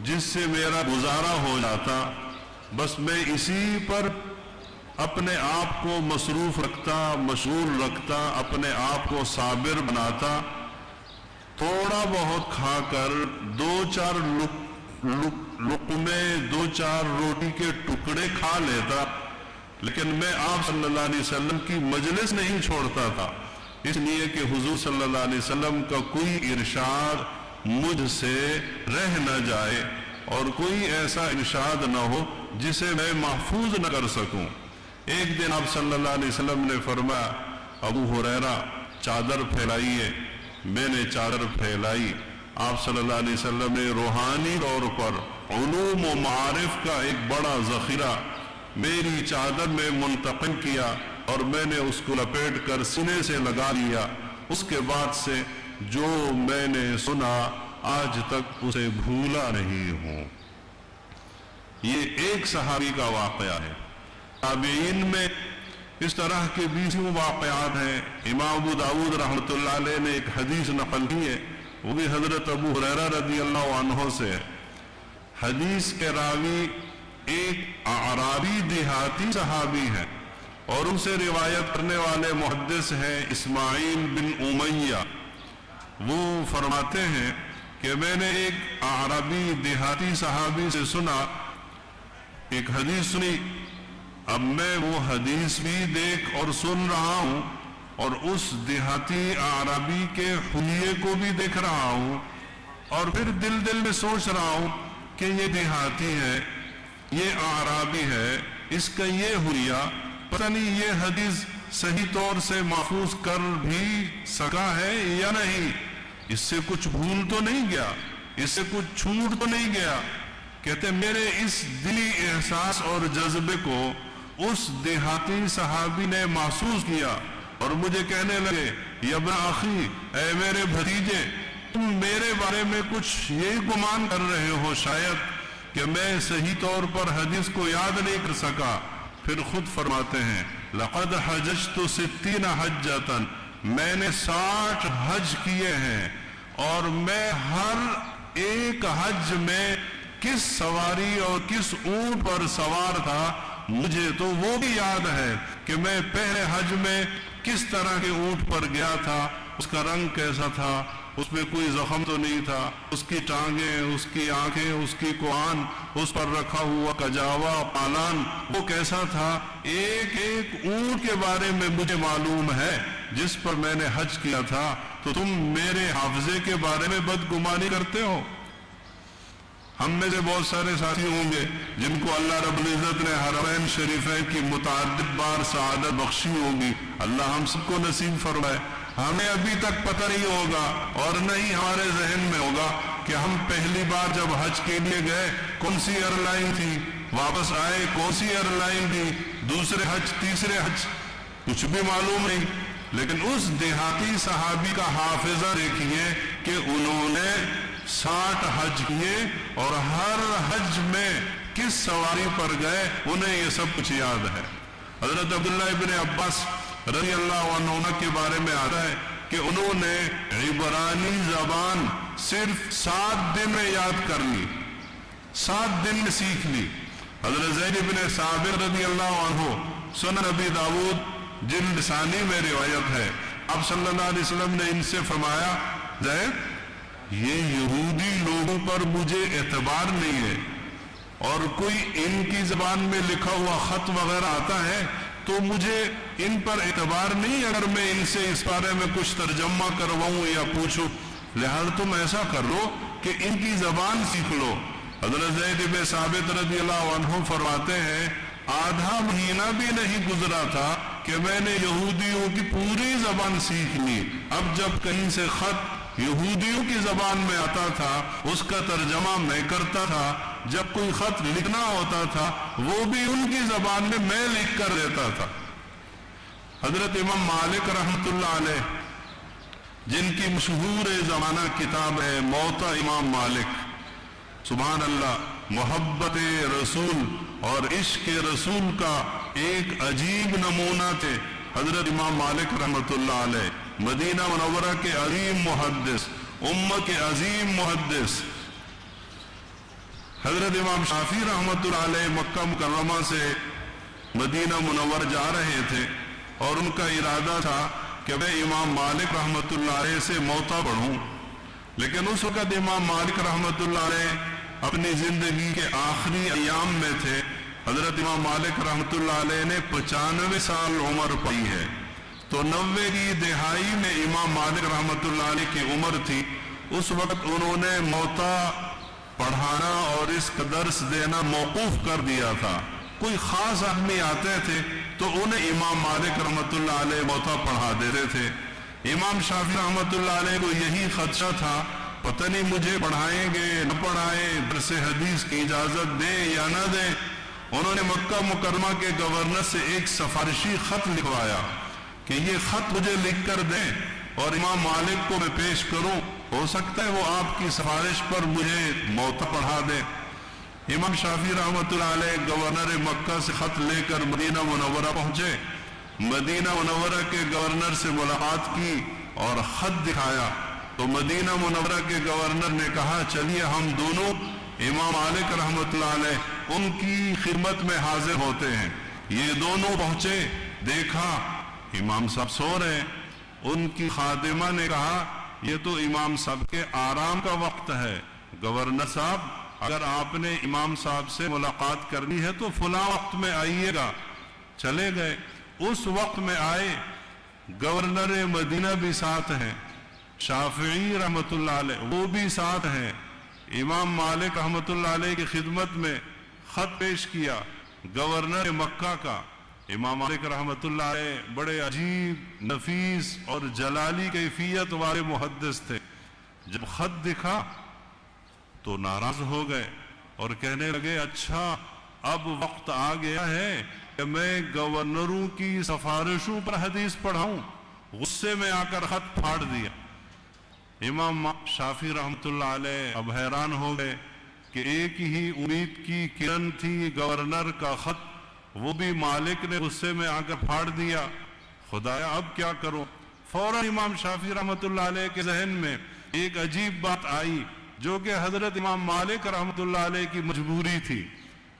H: جس سے میرا گزارا ہو جاتا، بس میں اسی پر اپنے آپ کو مصروف رکھتا، مشغول رکھتا، اپنے آپ کو صابر بناتا، تھوڑا بہت کھا کر دو چار لقمے، دو چار روٹی کے ٹکڑے کھا لیتا، لیکن میں آپ صلی اللہ علیہ وسلم کی مجلس نہیں چھوڑتا تھا، اس لیے کہ حضور صلی اللہ علیہ وسلم کا کوئی ارشاد مجھ سے رہ نہ جائے اور کوئی ایسا ارشاد نہ ہو جسے میں محفوظ نہ کر سکوں۔ ایک دن آپ صلی اللہ علیہ وسلم نے فرمایا، ابو ہریرہ چادر پھیلائیے۔ میں نے چادر پھیلائی، آپ صلی اللہ علیہ وسلم نے روحانی طور پر علوم و معارف کا ایک بڑا ذخیرہ میری چادر میں منتقل کیا اور میں نے اس کو لپیٹ کر سینے سے لگا لیا۔ اس کے بعد سے جو میں نے سنا آج تک اسے بھولا نہیں ہوں۔ یہ ایک صحابی کا واقعہ ہے۔ تابعین میں اس طرح کے 20 واقعات ہیں۔ امام ابو داود رحمۃ اللہ علیہ نے ایک حدیث نقل کی ہے، وہ بھی حضرت ابو ہریرہ رضی اللہ عنہ سے ہے۔ حدیث کے راوی ایک اعرابی دیہاتی صحابی ہے، اور ان سے روایت کرنے والے محدث ہیں اسماعیل بن امیہ. وہ فرماتے ہیں کہ میں نے ایک اعرابی دیہاتی صحابی سے سنا، ایک حدیث سنی. اب میں وہ حدیث بھی دیکھ اور سن رہا ہوں اور اس دیہاتی اعرابی کے حلیے کو بھی دیکھ رہا ہوں، اور پھر دل میں سوچ رہا ہوں کہ یہ دیہاتی ہے، یہ اعرابی ہے، اس کا یہ حلیہ، پتہ نہیں یہ حدیث صحیح طور سے محفوظ کر بھی سکا ہے یا نہیں، اس سے کچھ بھول تو نہیں گیا، اس سے کچھ چھوٹ تو نہیں گیا. کہتے میرے اس دلی احساس اور جذبے کو اس دیہاتی صحابی نے محسوس کیا اور مجھے کہنے لگے، یا ابن اخی، اے میرے بھتیجے، تم میرے بارے میں کچھ یہی گمان کر رہے ہو شاید کہ میں صحیح طور پر حدیث کو یاد نہیں کر سکا. پھر خود فرماتے ہیں، لقد حججت 60 حجۃ، میں نے 60 حج کیے ہیں، اور میں ہر ایک حج میں کس سواری اور کس اونٹ پر سوار تھا مجھے تو وہ بھی یاد ہے کہ میں پہلے حج میں کس طرح کے اونٹ پر گیا تھا، اس کا رنگ کیسا تھا، اس میں کوئی زخم تو نہیں تھا، اس کی ٹانگیں، اس کی آنکھیں، اس کی کوان، اس پر رکھا ہوا کجاوا پالان وہ کیسا تھا. ایک ایک اونٹ کے بارے میں مجھے معلوم ہے جس پر میں نے حج کیا تھا. تو تم میرے حافظے کے بارے میں بدگمانی کرتے ہو. ہم میں سے بہت سارے ساتھی ہوں گے جن کو اللہ رب العزت نے حرمین شریفین کی متعدد بار سعادت بخشی ہوگی. اللہ ہم سب کو نصیب فرمائے. ہمیں ابھی تک پتہ نہیں ہوگا اور نہ ہی ہمارے ذہن میں ہوگا کہ ہم پہلی بار جب حج کے لیے گئے کون سی ایئر لائن تھی، واپس آئے کون سی ایئر لائن تھی، دوسرے حج، تیسرے حج، کچھ بھی معلوم نہیں. لیکن اس دیہاتی صحابی کا حافظہ دیکھیے کہ انہوں نے 60 حج کیے اور ہر حج میں کس سواری پر گئے انہیں یہ سب کچھ یاد ہے. حضرت عبداللہ ابن عباس رضی اللہ عنہ کے بارے میں آتا ہے کہ انہوں نے عبرانی زبان صرف 7 دن میں یاد کر لی، 7 دن میں سیکھ لی. حضرت زید بن ثابت رضی اللہ عنہ سنن ابی داود جلد ثانی میں روایت ہے، آپ صلی اللہ علیہ وسلم نے ان سے فرمایا، زید یہ یہودی لوگوں پر مجھے اعتبار نہیں ہے، اور کوئی ان کی زبان میں لکھا ہوا خط وغیرہ آتا ہے تو مجھے ان پر اعتبار نہیں اگر میں ان سے اس بارے میں کچھ ترجمہ کرواؤں یا پوچھوں، لہذا تم ایسا کر لو کہ ان کی زبان سیکھ لو. حضرت زید بن ثابت رضی اللہ عنہ فرماتے ہیں، آدھا مہینہ بھی نہیں گزرا تھا کہ میں نے یہودیوں کی پوری زبان سیکھ لی. اب جب کہیں سے خط یہودیوں کی زبان میں آتا تھا اس کا ترجمہ میں کرتا تھا، جب کوئی خط لکھنا ہوتا تھا وہ بھی ان کی زبان میں لکھ کر دیتا تھا. حضرت امام مالک رحمۃ اللہ علیہ جن کی مشہور زمانہ کتاب ہے موطا امام مالک، سبحان اللہ، محبت رسول اور عشق رسول کا ایک عجیب نمونہ تھے حضرت امام مالک رحمۃ اللہ علیہ، مدینہ منورہ کے عظیم محدث، امہ کے عظیم محدث. حضرت امام شافعی رحمۃ اللہ علیہ مکہ مکرمہ سے مدینہ منور جا رہے تھے اور ان کا ارادہ تھا کہ میں امام مالک رحمۃ اللہ علیہ سے موطا پڑھوں، لیکن اس وقت امام مالک رحمۃ اللہ علیہ اپنی زندگی کے آخری ایام میں تھے. حضرت امام مالک رحمۃ اللہ علیہ نے 95 سال عمر پائی ہے، تو 90 کی دہائی میں امام مالک رحمۃ اللہ علیہ کی عمر تھی. اس وقت انہوں نے موطا پڑھانا اور اس کا درس دینا موقوف کر دیا تھا. کوئی خاص آدمی آتے تھے تو انہیں امام مالک رحمۃ اللہ علیہ موطا پڑھا دیتے تھے. امام شافعی رحمۃ اللہ علیہ کو یہی خدشہ تھا پتہ نہیں مجھے پڑھائیں گے نہ پڑھائیں، درس حدیث کی اجازت دیں یا نہ دیں. انہوں نے مکہ مکرمہ کے گورنر سے ایک سفارشی خط لکھوایا کہ یہ خط مجھے لکھ کر دیں اور امام مالک کو میں پیش کروں، ہو سکتا ہے وہ آپ کی سفارش پر مجھے موطا پڑھا دیں. امام شافعی رحمۃ اللہ علیہ گورنر مکہ سے خط لے کر مدینہ منورہ پہنچے. مدینہ منورہ کے گورنر سے ملاقات کی اور خط دکھایا تو مدینہ منورہ کے گورنر نے کہا چلیے ہم دونوں امام مالک رحمۃ اللہ علیہ ان کی خدمت میں حاضر ہوتے ہیں. یہ دونوں پہنچے، دیکھا امام صاحب سو رہے ہیں. ان کی خادمہ نے کہا یہ تو امام صاحب کے آرام کا وقت ہے، گورنر صاحب اگر آپ نے امام صاحب سے ملاقات کرنی ہے تو فلاں وقت میں آئیے گا. چلے گئے. اس وقت میں آئے. گورنر مدینہ بھی ساتھ ہیں، شافعی رحمت اللہ علیہ وہ بھی ساتھ ہیں. امام مالک رحمت اللہ علیہ کی خدمت میں خط پیش کیا گورنر مکہ کا. امام مالک رحمت اللہ علیہ بڑے عجیب، نفیس اور جلالی کیفیت والے محدث تھے. جب خط دکھا تو ناراض ہو گئے اور کہنے لگے اچھا اب وقت آ گیا ہے کہ میں گورنروں کی سفارشوں پر حدیث پڑھاؤں. غصے میں آ کر خط پھاڑ دیا. امام شافعی رحمت اللہ علیہ اب حیران ہو گئے کہ ایک ہی امید کی کرن تھی گورنر کا خط، وہ بھی مالک نے غصے میں آ کر پھاڑ دیا. خدایا اب کیا کروں؟ فوراً امام شافعی رحمت اللہ علیہ کے ذہن میں ایک عجیب بات آئی جو کہ حضرت امام مالک رحمت اللہ علیہ کی مجبوری تھی.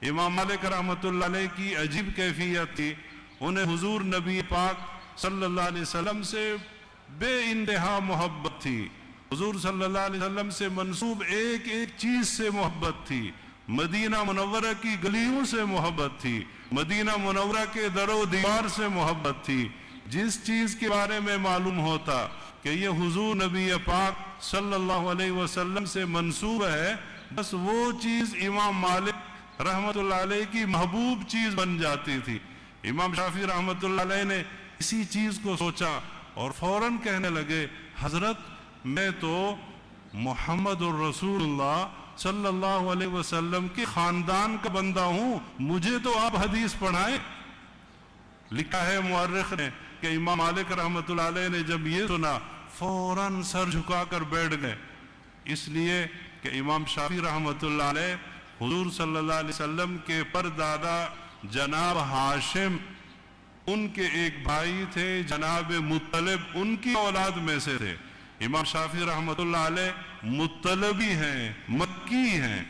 H: امام مالک رحمت اللہ علیہ کی عجیب کیفیت تھی. انہیں حضور نبی پاک صلی اللہ علیہ وسلم سے بے انتہا محبت تھی. حضور صلی اللہ علیہ وسلم سے منسوب ایک ایک چیز سے محبت تھی. مدینہ منورہ کی گلیوں سے محبت تھی. مدینہ منورہ کے در و دیوار سے محبت تھی. جس چیز کے بارے میں معلوم ہوتا کہ یہ حضور نبی پاک صلی اللہ علیہ وسلم سے منسوب ہے، بس وہ چیز امام مالک رحمت اللہ علیہ کی محبوب چیز بن جاتی تھی. امام شافعی رحمت اللہ علیہ نے اسی چیز کو سوچا اور فوراً کہنے لگے حضرت میں تو محمد الرسول اللہ صلی اللہ علیہ وسلم کے خاندان کا بندہ ہوں، مجھے تو آپ حدیث پڑھائیں. لکھا ہے مورخ نے کہ امام مالک رحمت اللہ علیہ نے جب یہ سنا فوراً سر جھکا کر بیٹھ گئے، اس لیے کہ امام شافعی رحمت اللہ علیہ حضور صلی اللہ علیہ وسلم کے پردادا جناب ہاشم، ان کے ایک بھائی تھے جناب مطلب، ان کی اولاد میں سے تھے. امام شافعی رحمت اللہ علیہ مطلبی ہیں، مکی ہیں.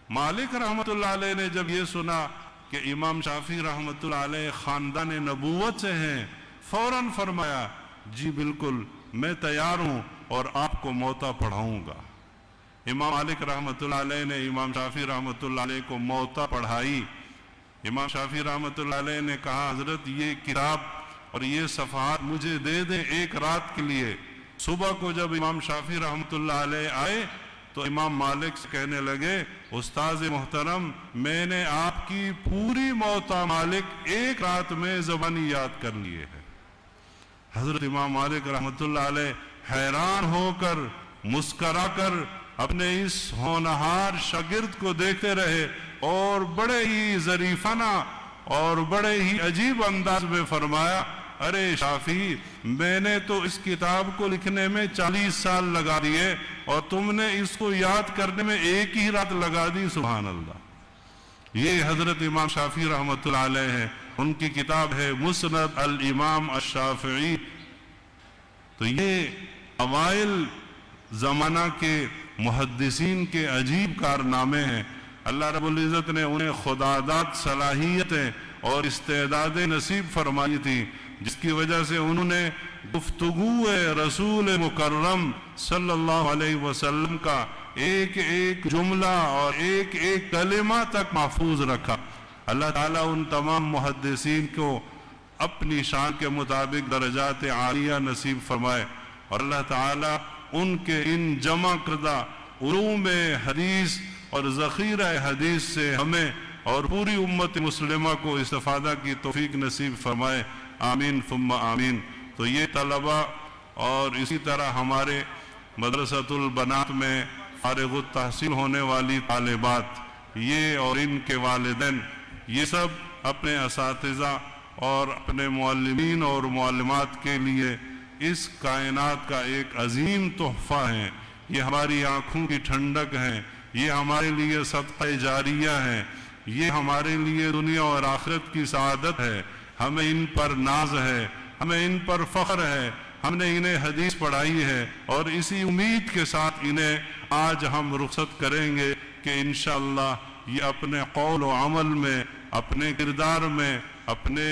H: مالک رحمت اللہ علیہ نے جب یہ سنا کہ امام شافعی رحمت اللہ علیہ خاندان نبوت سے ہیں، فوراً فرمایا جی بالکل میں تیار ہوں اور آپ کو موطا پڑھاؤں گا. امام مالک رحمت اللہ علیہ نے امام شافعی رحمت اللہ علیہ کو موطا پڑھائی. امام شافعی رحمت اللہ علیہ نے کہا حضرت یہ کتاب اور یہ صفحات مجھے دے دیں ایک رات کے لیے. صبح کو جب امام شافعی رحمت اللہ علیہ آئے تو امام مالک سے کہنے لگے استاذ محترم میں نے آپ کی پوری موطا مالک ایک رات میں زبانی یاد کر لیے ہے. حضرت امام مالک رحمت اللہ علیہ حیران ہو کر مسکرا کر اپنے اس ہونہار شاگرد کو دیکھتے رہے اور بڑے ہی ظریفانہ اور بڑے ہی عجیب انداز میں فرمایا ارے شافعی میں نے تو اس کتاب کو لکھنے میں 40 سال لگا دیے اور تم نے اس کو یاد کرنے میں ایک ہی رات لگا دی. سبحان اللہ. یہ حضرت امام شافعی رحمت اللہ علیہ ہے. ان کی کتاب ہے مسند الامام الشافعی. تو یہ اوائل زمانہ کے محدثین کے عجیب کارنامے ہیں. اللہ رب العزت نے انہیں خداداد صلاحیتیں اور استعدادیں نصیب فرمائی تھی جس کی وجہ سے انہوں نے گفتگو رسول مکرم صلی اللہ علیہ وسلم کا ایک ایک جملہ اور ایک ایک کلمہ تک محفوظ رکھا. اللہ تعالیٰ ان تمام محدثین کو اپنی شان کے مطابق درجات عالیہ نصیب فرمائے اور اللہ تعالیٰ ان کے ان جمع کردہ علوم حدیث اور ذخیرہ حدیث سے ہمیں اور پوری امت مسلمہ کو استفادہ کی توفیق نصیب فرمائے. آمین ثم آمین. تو یہ طلبہ اور اسی طرح ہمارے مدرسۃ البنات میں فارغ التحصیل ہونے والی طالبات یہ اور ان کے والدین یہ سب اپنے اساتذہ اور اپنے معلمین اور معلمات کے لیے اس کائنات کا ایک عظیم تحفہ ہے. یہ ہماری آنکھوں کی ٹھنڈک ہے. یہ ہمارے لیے صدقہ جاریہ ہے. یہ ہمارے لیے دنیا اور آخرت کی سعادت ہے. ہمیں ان پر ناز ہے, ہمیں ان پر فخر ہے. ہم نے انہیں حدیث پڑھائی ہے اور اسی امید کے ساتھ انہیں آج ہم رخصت کریں گے کہ انشاءاللہ یہ اپنے قول و عمل میں, اپنے کردار میں اپنے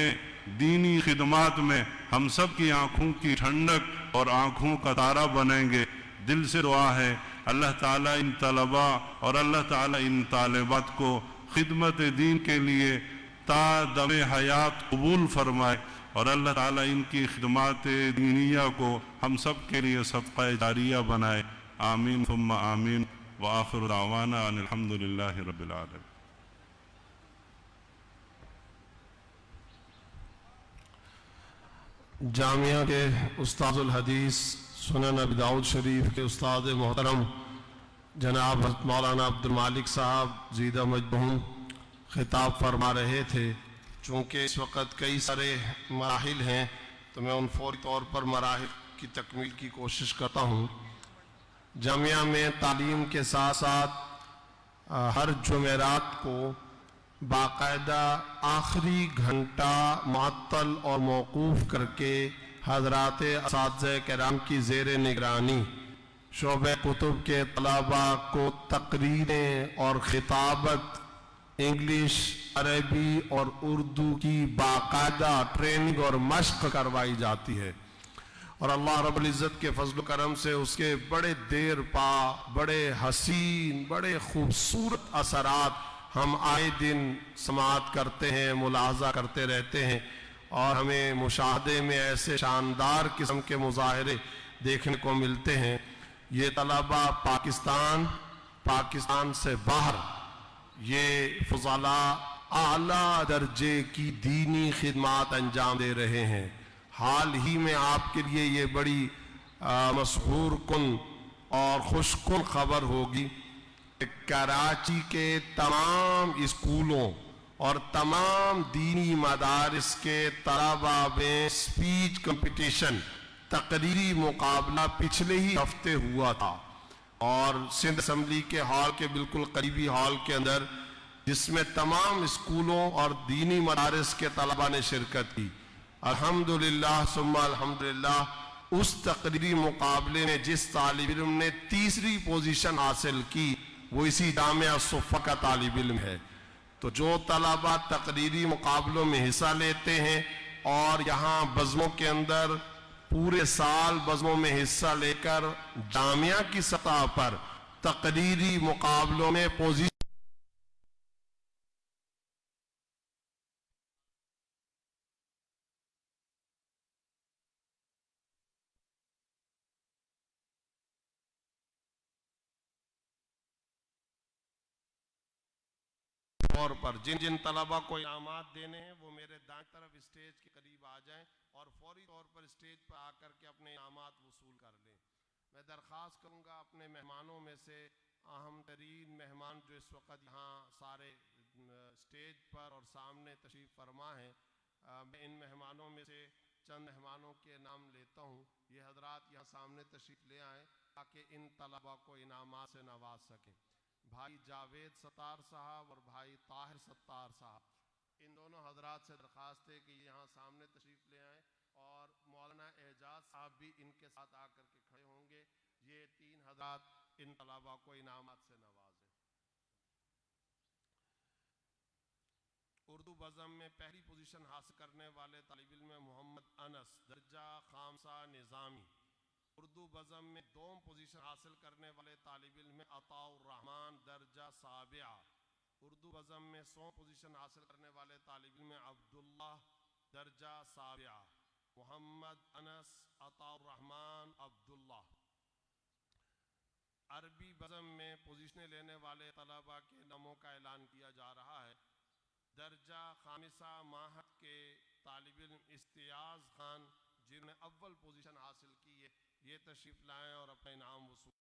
H: دینی خدمات میں ہم سب کی آنکھوں کی ٹھنڈک اور آنکھوں کا تارا بنیں گے۔ دل سے دعا ہے اللہ تعالیٰ ان طلباء اور اللہ تعالیٰ ان طالبات کو خدمت دین کے لیے تا دم حیات قبول فرمائے، اور اللہ تعالیٰ ان کی خدمات دینیہ کو ہم سب کے لیے صدقہ جاریہ بنائے۔ آمین ثم آمین، وآخر دعوانا ان الحمد للہ رب العالمین۔
G: جامعہ کے استاذ الحدیث سنن ابی داؤد شریف کے استاد محترم جناب حضرت مولانا عبد المالک صاحب زیدہ مجدہم خطاب فرما رہے تھے۔ چونکہ اس وقت کئی سارے مراحل ہیں تو میں ان فوری طور پر مراحل کی تکمیل کی کوشش کرتا ہوں۔ جامعہ میں تعلیم کے ساتھ ساتھ ہر جمعرات کو باقاعدہ آخری گھنٹہ معطل اور موقوف کر کے حضرات اساتذہ کرام کی زیر نگرانی شعبہ کتب کے طلباء کو تقریریں اور خطابت انگلش، عربی اور اردو کی باقاعدہ ٹریننگ اور مشق کروائی جاتی ہے، اور اللہ رب العزت کے فضل و کرم سے اس کے بڑے دیر پا، بڑے حسین، بڑے خوبصورت اثرات ہم آئے دن سماعت کرتے ہیں، ملاحظہ کرتے رہتے ہیں، اور ہمیں مشاہدے میں ایسے شاندار قسم کے مظاہرے دیکھنے کو ملتے ہیں۔ یہ طلباء پاکستان سے باہر یہ فضلاء اعلیٰ درجے کی دینی خدمات انجام دے رہے ہیں۔ حال ہی میں آپ کے لیے یہ بڑی مسحور کن اور خوش کن خبر ہوگی کہ کراچی کے تمام اسکولوں اور تمام دینی مدارس کے طلباء میں سپیچ کمپٹیشن، تقریری مقابلہ پچھلے ہی ہفتے ہوا تھا، اور سندھ اسمبلی کے ہال کے بالکل قریبی ہال کے اندر، جس میں تمام اسکولوں اور دینی مدارس کے طلباء نے شرکت کی۔ الحمدللہ ثم الحمدللہ، اس تقریری مقابلے میں جس طالب علم نے تیسری پوزیشن حاصل کی وہ اسی جامعہ صفہ کا طالب علم ہے۔ تو جو طلباء تقریری مقابلوں میں حصہ لیتے ہیں اور یہاں بزموں کے اندر پورے سال بزموں میں حصہ لے کر جامعہ کی سطح پر تقریری مقابلوں میں پوزیشن طور پر جن طلباء کو انعامات دینے ہیں وہ میرے دائیں طرف اسٹیج کے قریب آ جائیں اور فوری طور پر اسٹیج پر آ کر کے اپنے انعامات وصول کر لیں۔ میں درخواست کروں گا اپنے مہمانوں میں سے اہم ترین مہمان جو اس وقت یہاں سارے اسٹیج پر اور سامنے تشریف فرما ہیں، میں ان مہمانوں میں سے چند مہمانوں کے نام لیتا ہوں۔ یہ حضرات یہاں سامنے تشریف لے آئیں تاکہ ان طلباء کو انعامات سے نواز سکیں۔ بھائی جاوید ستار صاحب اور بھائی طاہر ستار صاحب، ان دونوں حضرات سے درخواست ہے کہ یہاں سامنے تشریف لے آئیں، اور مولانا اعجاز صاحب بھی ان کے ساتھ آ کر کے کھڑے ہوں گے۔ یہ تین حضرات ان طلباء کو انعامات سے نوازیں۔ اردو بزم میں پہلی پوزیشن حاصل کرنے والے طالب علم محمد انس، درجہ خامسہ نظامی۔ اردو بزم میں دوم پوزیشن حاصل کرنے والے طالب علم عطاء الرحمن، درجہ سابعہ۔ اردو بزم میں سوم پوزیشن حاصل کرنے والے طالب علم عبداللہ، درجہ سابعہ۔ محمد انس، عطاء الرحمن، عبداللہ۔ عربی بزم میں پوزیشنیں لینے والے طلباء کے ناموں کا اعلان کیا جا رہا ہے۔ درجہ خامسہ ماہد کے طالب علم استیاز خان، جنہوں نے اول پوزیشن حاصل کی ہے، یہ تشریف لائیں اور اپنا انعام وصول۔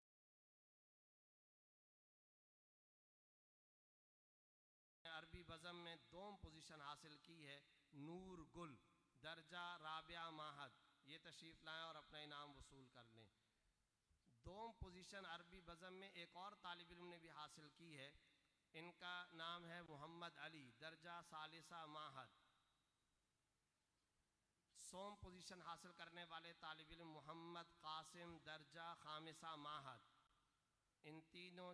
A: عربی بزم میں دوم پوزیشن حاصل کی ہے نور گل، درجہ رابعہ ماہد، یہ تشریف لائیں اور اپنا انعام وصول کر لیں۔ دوم پوزیشن عربی بزم میں ایک اور طالب علم نے بھی حاصل کی ہے، ان کا نام ہے محمد علی، درجہ ثالثہ ماہد۔ سوم پوزیشن حاصل کرنے والے طالب علم محمد قاسم، درجہ خامسہ ماہد۔ ان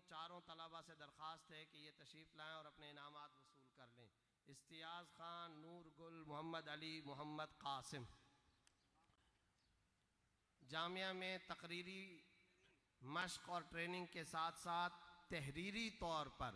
A: چاروں طلباء سے درخواست ہے کہ یہ تشریف لائیں اور اپنے انعامات وصول کر لیں۔ استیاز خان، نور گل، محمد علی، محمد قاسم۔ جامعہ میں تقریری مشق اور ٹریننگ کے ساتھ ساتھ تحریری طور پر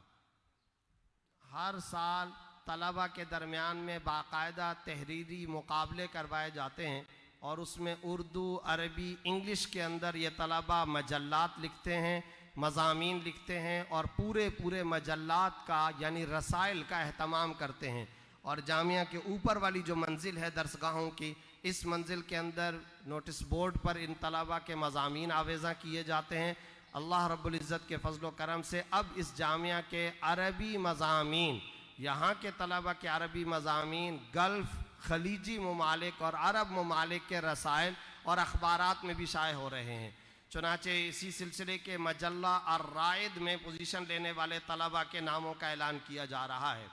A: ہر سال طلبہ کے درمیان میں باقاعدہ تحریری مقابلے کروائے جاتے ہیں، اور اس میں اردو، عربی، انگلش کے اندر یہ طلبہ مجلات لکھتے ہیں، مضامین لکھتے ہیں، اور پورے مجلات کا یعنی رسائل کا اہتمام کرتے ہیں۔ اور جامعہ کے اوپر والی جو منزل ہے درسگاہوں کی، اس منزل کے اندر نوٹس بورڈ پر ان طلبہ کے مضامین آویزاں کیے جاتے ہیں۔ اللہ رب العزت کے فضل و کرم سے اب اس جامعہ کے عربی مضامین، یہاں کے طلبہ کے عربی مضامین گلف، خلیجی ممالک اور عرب ممالک کے رسائل اور اخبارات میں بھی شائع ہو رہے ہیں۔ چنانچہ اسی سلسلے کے مجلہ الرائد میں پوزیشن لینے والے طلبہ کے ناموں کا اعلان کیا جا رہا ہے۔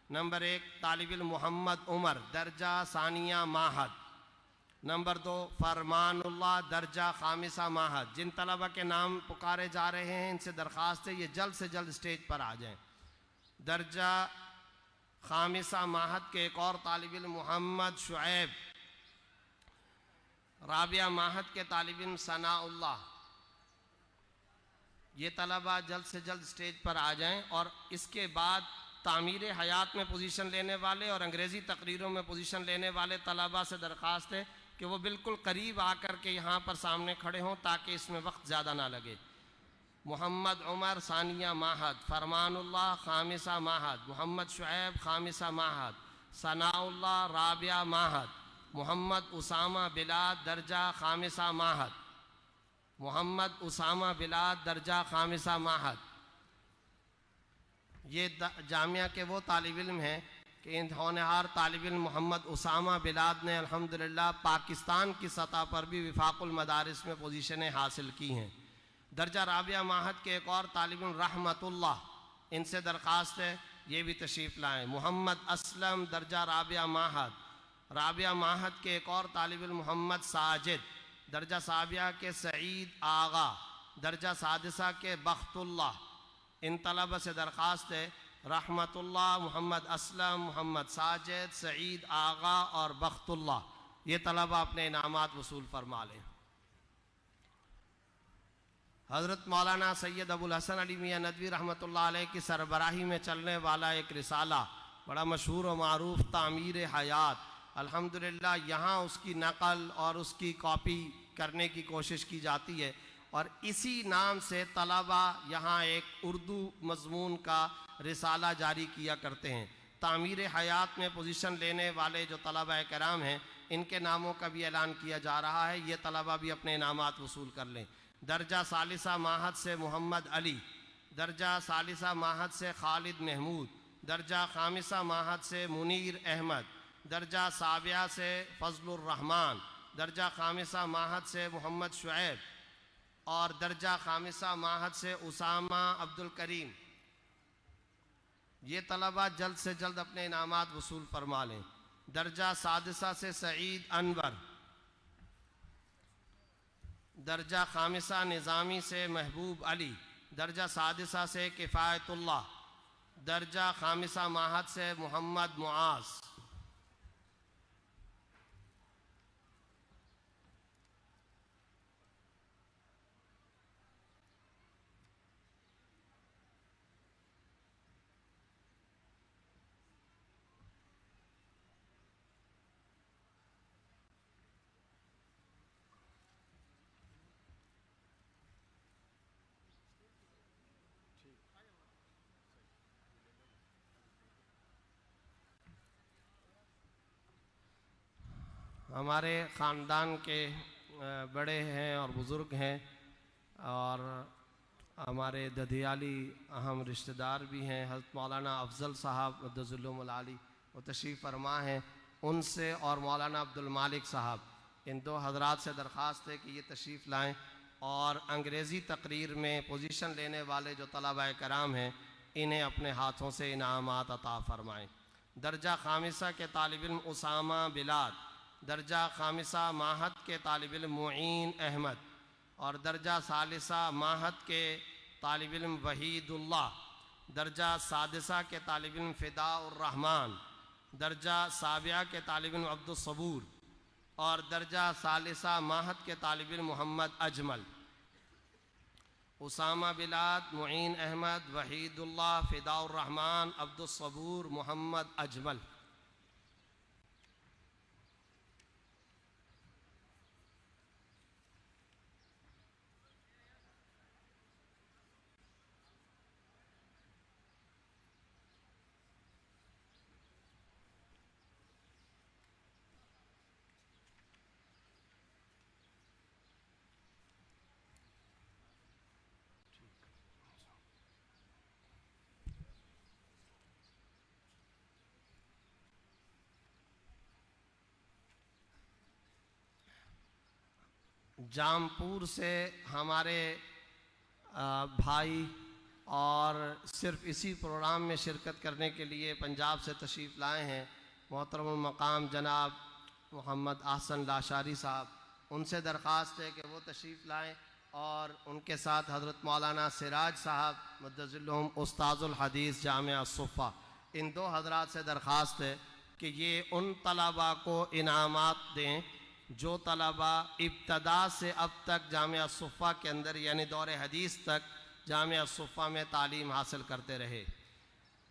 A: نمبر 1 طالب علم محمد عمر، درجہ ثانیہ معہد۔ نمبر 2 فرمان اللہ، درجہ خامسہ معہد۔ جن طلبہ کے نام پکارے جا رہے ہیں ان سے درخواست ہے یہ جلد سے جلد اسٹیج پر آ جائیں۔ درجہ خامسہ معہد کے ایک اور طالب علم محمد شعیب، رابعہ معہد کے طالب علم ثناء اللہ۔ یہ طلبہ جلد سے جلد اسٹیج پر آ جائیں، اور اس کے بعد تعمیر حیات میں پوزیشن لینے والے اور انگریزی تقریروں میں پوزیشن لینے والے طلبہ سے درخواست ہے کہ وہ بالکل قریب آ کر کے یہاں پر سامنے کھڑے ہوں تاکہ اس میں وقت زیادہ نہ لگے۔ محمد عمر ثانیہ معہد، فرمان اللہ خامسہ معہد، محمد شعیب خامسہ معہد، ثناء اللہ رابعہ معہد، محمد اسامہ بلاد درجہ خامسہ معہد، محمد اسامہ بلاد درجہ خامسہ معہد۔ یہ جامعہ کے وہ طالب علم ہیں کہ ان ہونہار طالب علم محمد اسامہ بلاد نے الحمدللہ پاکستان کی سطح پر بھی وفاق المدارس میں پوزیشنیں حاصل کی ہیں۔ درجہ رابعہ معہد کے ایک اور طالب علم رحمت اللہ، ان سے درخواست ہے یہ بھی تشریف لائیں۔ محمد اسلم درجہ رابعہ معہد۔ رابعہ معہد کے ایک اور طالب علم محمد ساجد، درجہ سابعہ کے سعید آغا، درجہ سادسہ کے بخت اللہ۔ ان طلبہ سے درخواست ہے رحمت اللہ، محمد اسلم، محمد ساجد، سعید آغا اور بخت اللہ، یہ طلبہ اپنے انعامات وصول فرما لیں۔ حضرت مولانا سید ابو الحسن علی میاں ندوی رحمۃ اللہ علیہ کی سربراہی میں چلنے والا ایک رسالہ بڑا مشہور و معروف تعمیر حیات، الحمدللہ یہاں اس کی نقل اور اس کی کاپی کرنے کی کوشش کی جاتی ہے، اور اسی نام سے طلبہ یہاں ایک اردو مضمون کا رسالہ جاری کیا کرتے ہیں۔ تعمیر حیات میں پوزیشن لینے والے جو طلبہ کرام ہیں ان کے ناموں کا بھی اعلان کیا جا رہا ہے، یہ طلبہ بھی اپنے انعامات وصول کر لیں۔ درجہ ثالثہ معہد سے محمد علی، درجہ ثالثہ معہد سے خالد محمود، درجہ خامسہ معہد سے منیر احمد، درجہ سابعہ سے فضل الرحمن، درجہ خامسہ معہد سے محمد شعیب، اور درجہ خامسہ معہد سے اسامہ عبد الکریم۔ یہ طلبہ جلد سے جلد اپنے انعامات وصول فرما لیں۔ درجہ سادسہ سے سعید انور، درجہ خامسہ نظامی سے محبوب علی، درجہ سادسہ سے کفایت اللہ، درجہ خامسہ معہد سے محمد معاذ۔ ہمارے خاندان کے بڑے ہیں اور بزرگ ہیں، اور ہمارے ددھیالی اہم رشتہ دار بھی ہیں، حضرت مولانا افضل صاحب قدس العلوم العالی وہ تشریف فرما ہیں، ان سے اور مولانا عبد المالک صاحب، ان دو حضرات سے درخواست ہے کہ یہ تشریف لائیں اور انگریزی تقریر میں پوزیشن لینے والے جو طلبہ کرام ہیں انہیں اپنے ہاتھوں سے انعامات عطا فرمائیں۔ درجہ خامسہ کے طالب علم اسامہ بلاد، درجہ خامسہ معہد کے طالب علم معین احمد، اور درجہ ثالثہ معہد کے طالب علم وحید اللہ، درجہ سادسہ کے طالب علم فداء الرحمان، درجہ سابعہ کے طالب علم عبد الصبور اور درجہ ثالثہ ماہد کے طالب علم محمد اجمل، اسامہ بلاد، معین احمد، وحید اللہ، فداء الرحمان، عبد الصبور، محمد اجمل۔ جامپور سے ہمارے بھائی اور صرف اسی پروگرام میں شرکت کرنے کے لیے پنجاب سے تشریف لائے ہیں محترم المقام جناب محمد احسن لاشاری صاحب، ان سے درخواست ہے کہ وہ تشریف لائیں اور ان کے ساتھ حضرت مولانا سراج صاحب مدظ العلوم استاذ الحدیث جامعہ الصفہ، ان دو حضرات سے درخواست ہے کہ یہ ان طلباء کو انعامات دیں جو طلباء ابتدا سے اب تک جامعہ الصفہ کے اندر یعنی دور حدیث تک جامعہ الصفہ میں تعلیم حاصل کرتے رہے۔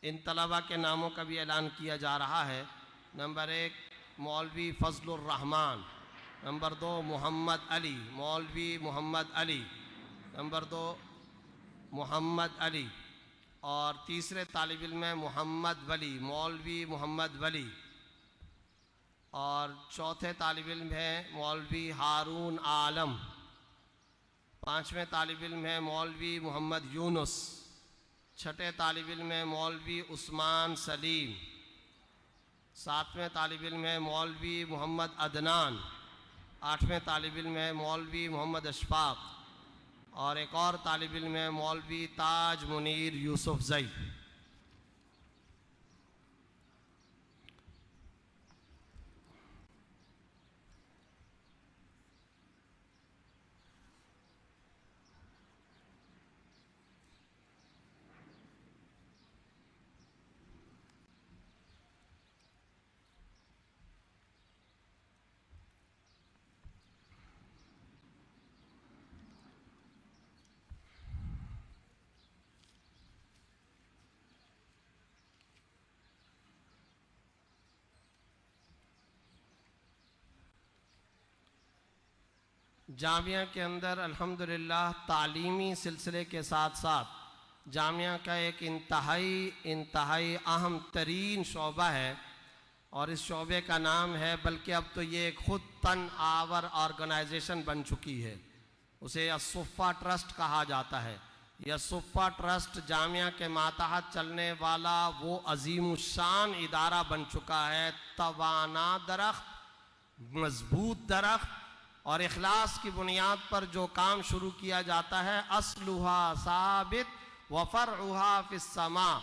A: ان طلباء کے ناموں کا بھی اعلان کیا جا رہا ہے۔ نمبر 1 مولوی فضل الرحمان، نمبر 2 محمد علی، مولوی محمد علی، نمبر 2 محمد علی، اور تیسرے طالب علم ہے محمد ولی، مولوی محمد ولی، اور چوتھے طالب علم ہے مولوی ہارون عالم، پانچویں طالب علم ہے مولوی محمد یونس، چھٹے طالب علم ہے مولوی عثمان سلیم، ساتویں طالب علم ہے مولوی محمد عدنان، آٹھویں طالب علم ہے مولوی محمد اشفاق، اور ایک اور طالب علم ہے مولوی تاج منیر یوسف زئی۔ جامعہ کے اندر الحمدللہ تعلیمی سلسلے کے ساتھ ساتھ جامعہ کا ایک انتہائی اہم ترین شعبہ ہے، اور اس شعبے کا نام ہے، بلکہ اب تو یہ ایک خود تن آور آرگنائزیشن بن چکی ہے، اسے الصفہ ٹرسٹ کہا جاتا ہے۔ یہ الصفہ ٹرسٹ جامعہ کے ماتحت چلنے والا وہ عظیم الشان ادارہ بن چکا ہے، توانا درخت، مضبوط درخت، اور اخلاص کی بنیاد پر جو کام شروع کیا جاتا ہے، اصلھا ثابت وفرعھا فی السماء،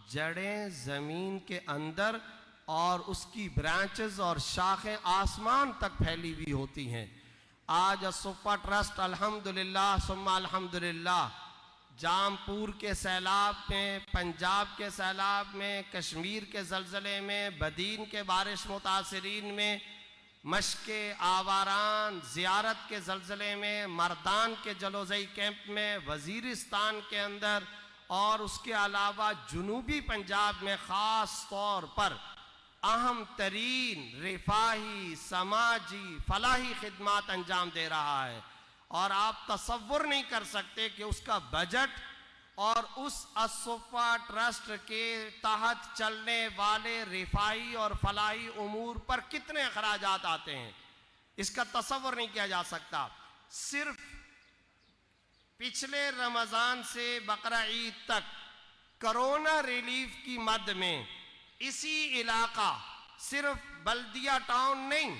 A: جڑیں زمین کے اندر اور اس کی برانچز اور شاخیں آسمان تک پھیلی ہوئی ہوتی ہیں۔ آج الصفہ ٹرسٹ الحمدللہ ثم الحمدللہ جامپور کے سیلاب میں، پنجاب کے سیلاب میں، کشمیر کے زلزلے میں، بدین کے بارش متاثرین میں، مشق آواران زیارت کے زلزلے میں، مردان کے جلوزئی کیمپ میں، وزیرستان کے اندر، اور اس کے علاوہ جنوبی پنجاب میں خاص طور پر اہم ترین رفاہی، سماجی، فلاحی خدمات انجام دے رہا ہے، اور آپ تصور نہیں کر سکتے کہ اس کا بجٹ اور اس الصفہ ٹرسٹ کے تحت چلنے والے رفاہی اور فلاحی امور پر کتنے اخراجات آتے ہیں، اس کا تصور نہیں کیا جا سکتا۔ صرف پچھلے رمضان سے بقرہ عید تک کرونا ریلیف کی مد میں اسی علاقہ، صرف بلدیہ ٹاؤن نہیں،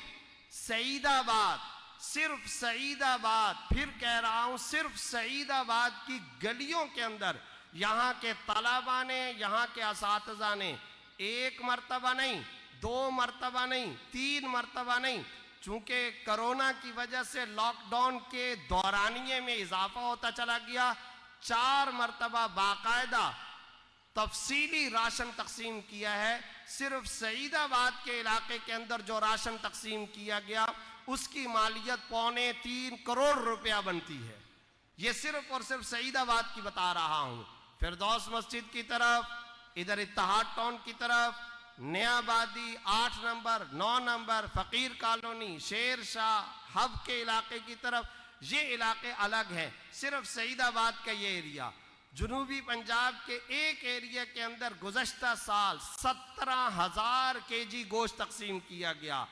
A: سعید آباد، صرف سعید آباد، پھر کہہ رہا ہوں صرف سعید آباد کی گلیوں کے اندر یہاں کے طلباء نے، یہاں کے اساتذہ نے ایک مرتبہ نہیں، 2 مرتبہ نہیں، 3 مرتبہ نہیں، چونکہ کرونا کی وجہ سے لاک ڈاؤن کے دورانیے میں اضافہ ہوتا چلا گیا، 4 مرتبہ باقاعدہ تفصیلی راشن تقسیم کیا ہے. صرف سعید آباد کے علاقے کے اندر جو راشن تقسیم کیا گیا اس کی مالیت 2.25 کروڑ روپیہ بنتی ہے. یہ صرف اور صرف سعید آباد کی بتا رہا ہوں. فردوس مسجد کی طرف، ادھر اتحاد ٹاؤن کی طرف، نیا آبادی 8 نمبر 9 نمبر فقیر کالونی، شیر شاہ، ہب کے علاقے کی طرف، یہ علاقے الگ ہیں. صرف سعید آباد کا یہ ایریا. جنوبی پنجاب کے ایک ایریا کے اندر گزشتہ سال 17,000 kg گوشت تقسیم کیا گیا.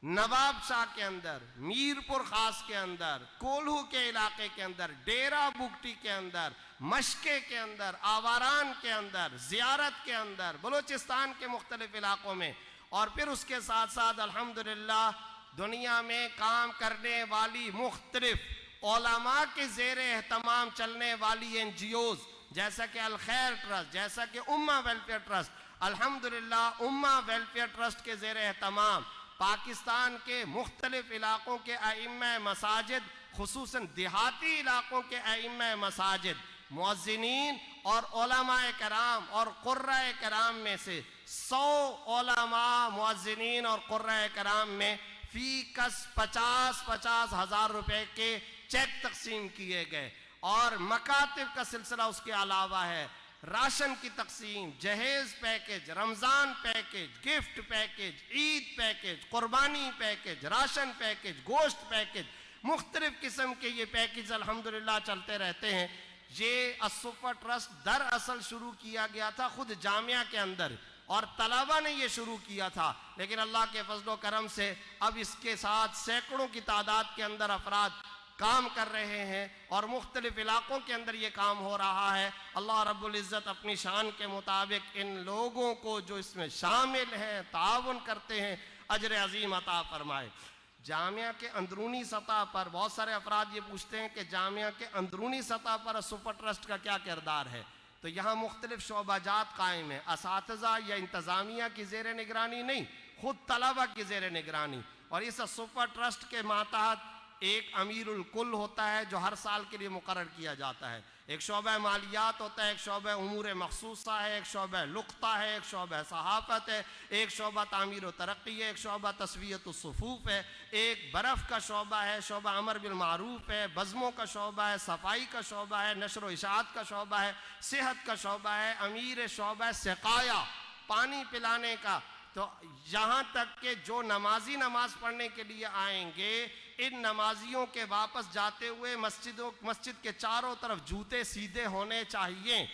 A: نواب شاہ کے اندر، میرپور خاص کے اندر، کولہو کے علاقے کے اندر، ڈیرہ بگٹی کے اندر، مشکے کے اندر، آواران کے اندر، زیارت کے اندر، بلوچستان کے مختلف علاقوں میں. اور پھر اس کے ساتھ ساتھ الحمدللہ دنیا میں کام کرنے والی مختلف علماء کے زیر اہتمام چلنے والی NGOs جیسا کہ الخیر ٹرسٹ، جیسا کہ امہ ویلفیئر ٹرسٹ. الحمدللہ امہ ویلفیئر ٹرسٹ کے زیر اہتمام پاکستان کے مختلف علاقوں کے ائمہ مساجد، خصوصاً دیہاتی علاقوں کے ائمہ مساجد، مؤذنین اور علماء کرام اور قرۂ کرام میں سے 100 علماء، مؤذنین اور قرۂ کرام میں فی کس 50 ہزار روپے کے چیک تقسیم کیے گئے. اور مکاتب کا سلسلہ اس کے علاوہ ہے. راشن کی تقسیم، جہیز پیکج، رمضان پیکج، گفٹ پیکج، عید پیکج، قربانی پیکج، راشن پیکج، گوشت پیکج، مختلف قسم کے یہ پیکج الحمدللہ چلتے رہتے ہیں. یہ الصفہ ٹرسٹ دراصل شروع کیا گیا تھا خود جامعہ کے اندر اور طلبہ نے یہ شروع کیا تھا، لیکن اللہ کے فضل و کرم سے اب اس کے ساتھ سینکڑوں کی تعداد کے اندر افراد کام کر رہے ہیں اور مختلف علاقوں کے اندر یہ کام ہو رہا ہے. اللہ رب العزت اپنی شان کے مطابق ان لوگوں کو جو اس میں شامل ہیں، تعاون کرتے ہیں، اجر عظیم عطا فرمائے. جامعہ کے اندرونی سطح پر بہت سارے افراد یہ پوچھتے ہیں کہ جامعہ کے اندرونی سطح پر الصفہ ٹرسٹ کا کیا کردار ہے. تو یہاں مختلف شعبہ جات قائم ہیں، اساتذہ یا انتظامیہ کی زیر نگرانی نہیں، خود طلبہ کی زیر نگرانی. اور اس الصفہ ٹرسٹ کے ماتحت ایک امیر الکل ہوتا ہے جو ہر سال کے لیے مقرر کیا جاتا ہے. ایک شعبہ مالیات ہوتا ہے، ایک شعبہ امور مخصوصہ ہے، ایک شعبہ لقطہ ہے، ایک شعبہ صحافت ہے، ایک شعبہ تعمیر و ترقی ہے، ایک شعبہ تسویت الصفوف ہے، ایک برف کا شعبہ ہے، شعبہ امر بالمعروف ہے، بزموں کا شعبہ ہے، صفائی کا شعبہ ہے، نشر و اشاعت کا شعبہ ہے، صحت کا شعبہ ہے، امیر شعبہ سقایا، پانی پلانے کا. تو یہاں تک کہ جو نمازی نماز پڑھنے کے لیے آئیں گے، ان نمازیوں کے واپس جاتے ہوئے مسجد کے چاروں طرف جوتے سیدھے ہونے چاہیے،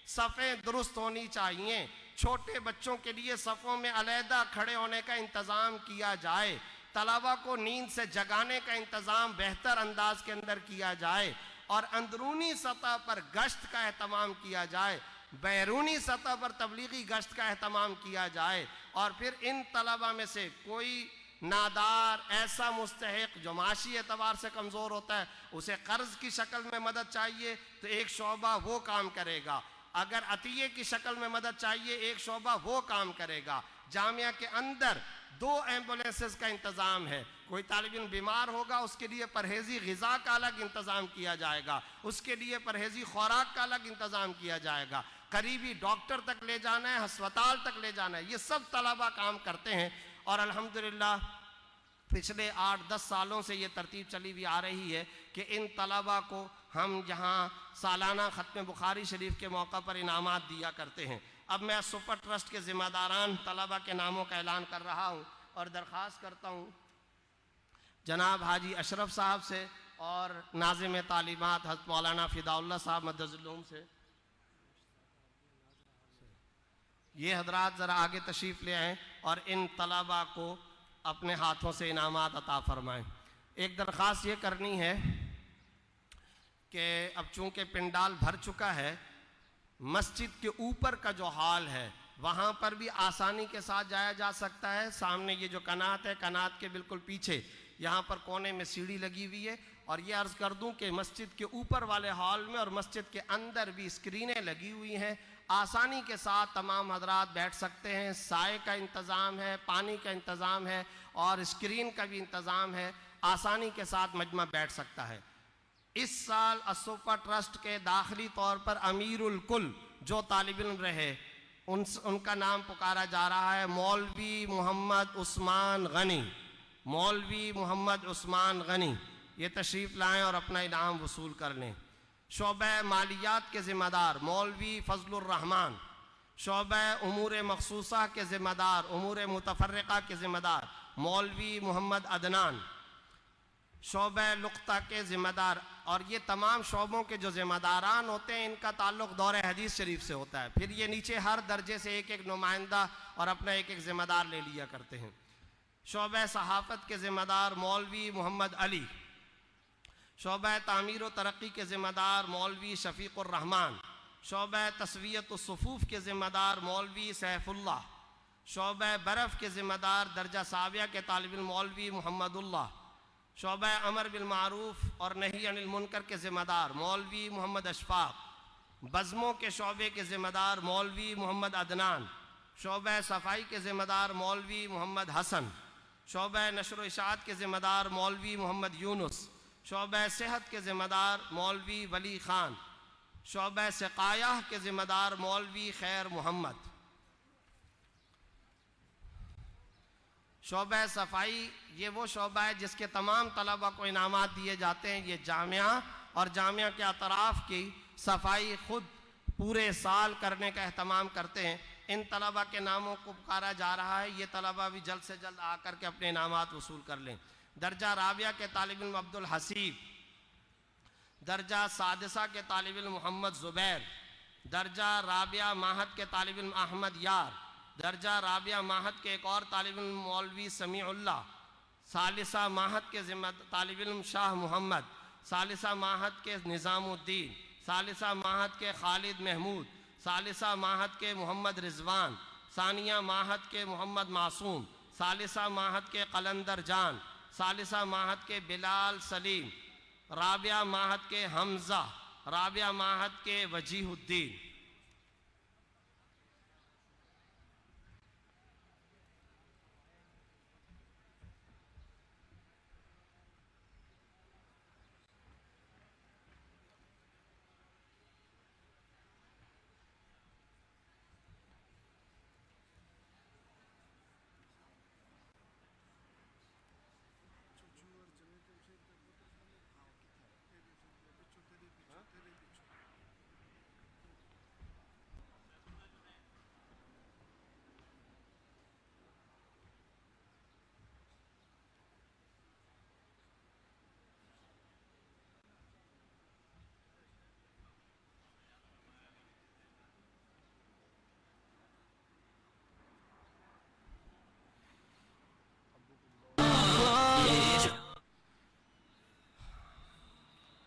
A: صفیں درست ہونی چاہیے. چھوٹے بچوں کے لیے صفوں میں علیحدہ کھڑے ہونے کا انتظام کیا جائے. طلبہ کو نیند سے جگانے کا انتظام بہتر انداز کے اندر کیا جائے. اور اندرونی سطح پر گشت کا اہتمام کیا جائے، بیرونی سطح پر تبلیغی گشت کا اہتمام کیا جائے. اور پھر ان طلبہ میں سے کوئی نادار ایسا مستحق جو معاشی اعتبار سے کمزور ہوتا ہے، اسے قرض کی شکل میں مدد چاہیے تو ایک شعبہ وہ کام کرے گا. اگر عطیے کی شکل میں مدد چاہیے ایک شعبہ وہ کام کرے گا. جامعہ کے اندر 2 ایمبولینسز کا انتظام ہے. کوئی طالب علم بیمار ہوگا اس کے لیے پرہیزی غذا کا الگ انتظام کیا جائے گا، اس کے لیے پرہیزی خوراک کا الگ انتظام کیا جائے گا. قریبی ڈاکٹر تک لے جانا ہے، ہسپتال تک لے جانا ہے. یہ سب طلبہ کام کرتے ہیں. اور الحمدللہ پچھلے 8-10 سالوں سے یہ ترتیب چلی بھی آ رہی ہے کہ ان طلبہ کو ہم یہاں سالانہ ختم بخاری شریف کے موقع پر انعامات دیا کرتے ہیں. اب میں الصفہ ٹرسٹ کے ذمہ داران طلبہ کے ناموں کا اعلان کر رہا ہوں اور درخواست کرتا ہوں جناب حاجی اشرف صاحب سے اور ناظم تعلیمات حضرت مولانا فدا اللہ صاحب مدظ العلوم سے. یہ حضرات ذرا آگے تشریف لے آئیں اور ان طلبہ کو اپنے ہاتھوں سے انعامات عطا فرمائیں. ایک درخواست یہ کرنی ہے کہ اب چونکہ پنڈال بھر چکا ہے، مسجد کے اوپر کا جو ہال ہے وہاں پر بھی آسانی کے ساتھ جایا جا سکتا ہے. سامنے یہ جو کنات ہے، کنات کے بالکل پیچھے یہاں پر کونے میں سیڑھی لگی ہوئی ہے. اور یہ عرض کر دوں کہ مسجد کے اوپر والے ہال میں اور مسجد کے اندر بھی اسکرینیں لگی ہوئی ہیں، آسانی کے ساتھ تمام حضرات بیٹھ سکتے ہیں. سائے کا انتظام ہے، پانی کا انتظام ہے اور اسکرین کا بھی انتظام ہے. آسانی کے ساتھ مجمع بیٹھ سکتا ہے. اس سال الصفہ ٹرسٹ کے داخلی طور پر امیر الکل جو طالب علم رہے ان کا نام پکارا جا رہا ہے مولوی محمد عثمان غنی. مولوی محمد عثمان غنی یہ تشریف لائیں اور اپنا انعام وصول کر لیں. شعبہ مالیات کے ذمہ دار مولوی فضل الرحمن. شعبہ امور مخصوصہ کے ذمہ دار امور متفرقہ کے ذمہ دار مولوی محمد عدنان. شعبہ لقطہ کے ذمہ دار، اور یہ تمام شعبوں کے جو ذمہ داران ہوتے ہیں ان کا تعلق دور حدیث شریف سے ہوتا ہے. پھر یہ نیچے ہر درجے سے ایک ایک نمائندہ اور اپنا ایک ایک ذمہ دار لے لیا کرتے ہیں. شعبہ صحافت کے ذمہ دار مولوی محمد علی. شعبہ تعمیر و ترقی کے ذمہ دار مولوی شفیق الرحمن. شعبہ تسویت الصفوف کے ذمہ دار مولوی سیف اللہ. شعبہ برف کے ذمہ دار درجہ ثانویہ کے طالب علم مولوی محمد اللہ. شعبہ امر بالمعروف اور نہی عن المنکر کے ذمہ دار مولوی محمد اشفاق. بزموں کے شعبے کے ذمہ دار مولوی محمد عدنان. شعبہ صفائی کے ذمہ دار مولوی محمد حسن. شعبہ نشر و اشاعت کے ذمہ دار مولوی محمد یونس. شعبہ صحت کے ذمہ دار مولوی ولی خان. شعبہ سقایہ کے ذمہ دار مولوی خیر محمد. شعبہ صفائی یہ وہ شعبہ ہے جس کے تمام طلبہ کو انعامات دیے جاتے ہیں. یہ جامعہ اور جامعہ کے اطراف کی صفائی خود پورے سال کرنے کا اہتمام کرتے ہیں. ان طلبہ کے ناموں کو پکارا جا رہا ہے. یہ طلبہ بھی جلد سے جلد آ کر کے اپنے انعامات وصول کر لیں. درجہ رابعہ کے طالب علم عبد الحسیب. درجہ سادسہ کے طالب علم محمد زبیر. درجہ رابعہ ماہد کے طالب علم احمد یار. درجہ رابعہ ماہد کے ایک اور طالب علم مولوی سمیع اللہ. ثالثہ ماہد کے طالب علم شاہ محمد. ثالثہ ماہد کے نظام الدین. ثالثہ ماہد کے خالد محمود. ثالثہ ماہد کے محمد رضوان. ثانیہ ماہد کے محمد معصوم. ثالثہ ماہد کے قلندر جان. ثالثہ ماہد کے بلال سلیم. رابعہ ماہد کے حمزہ. رابعہ ماہد کے وجیہ الدین.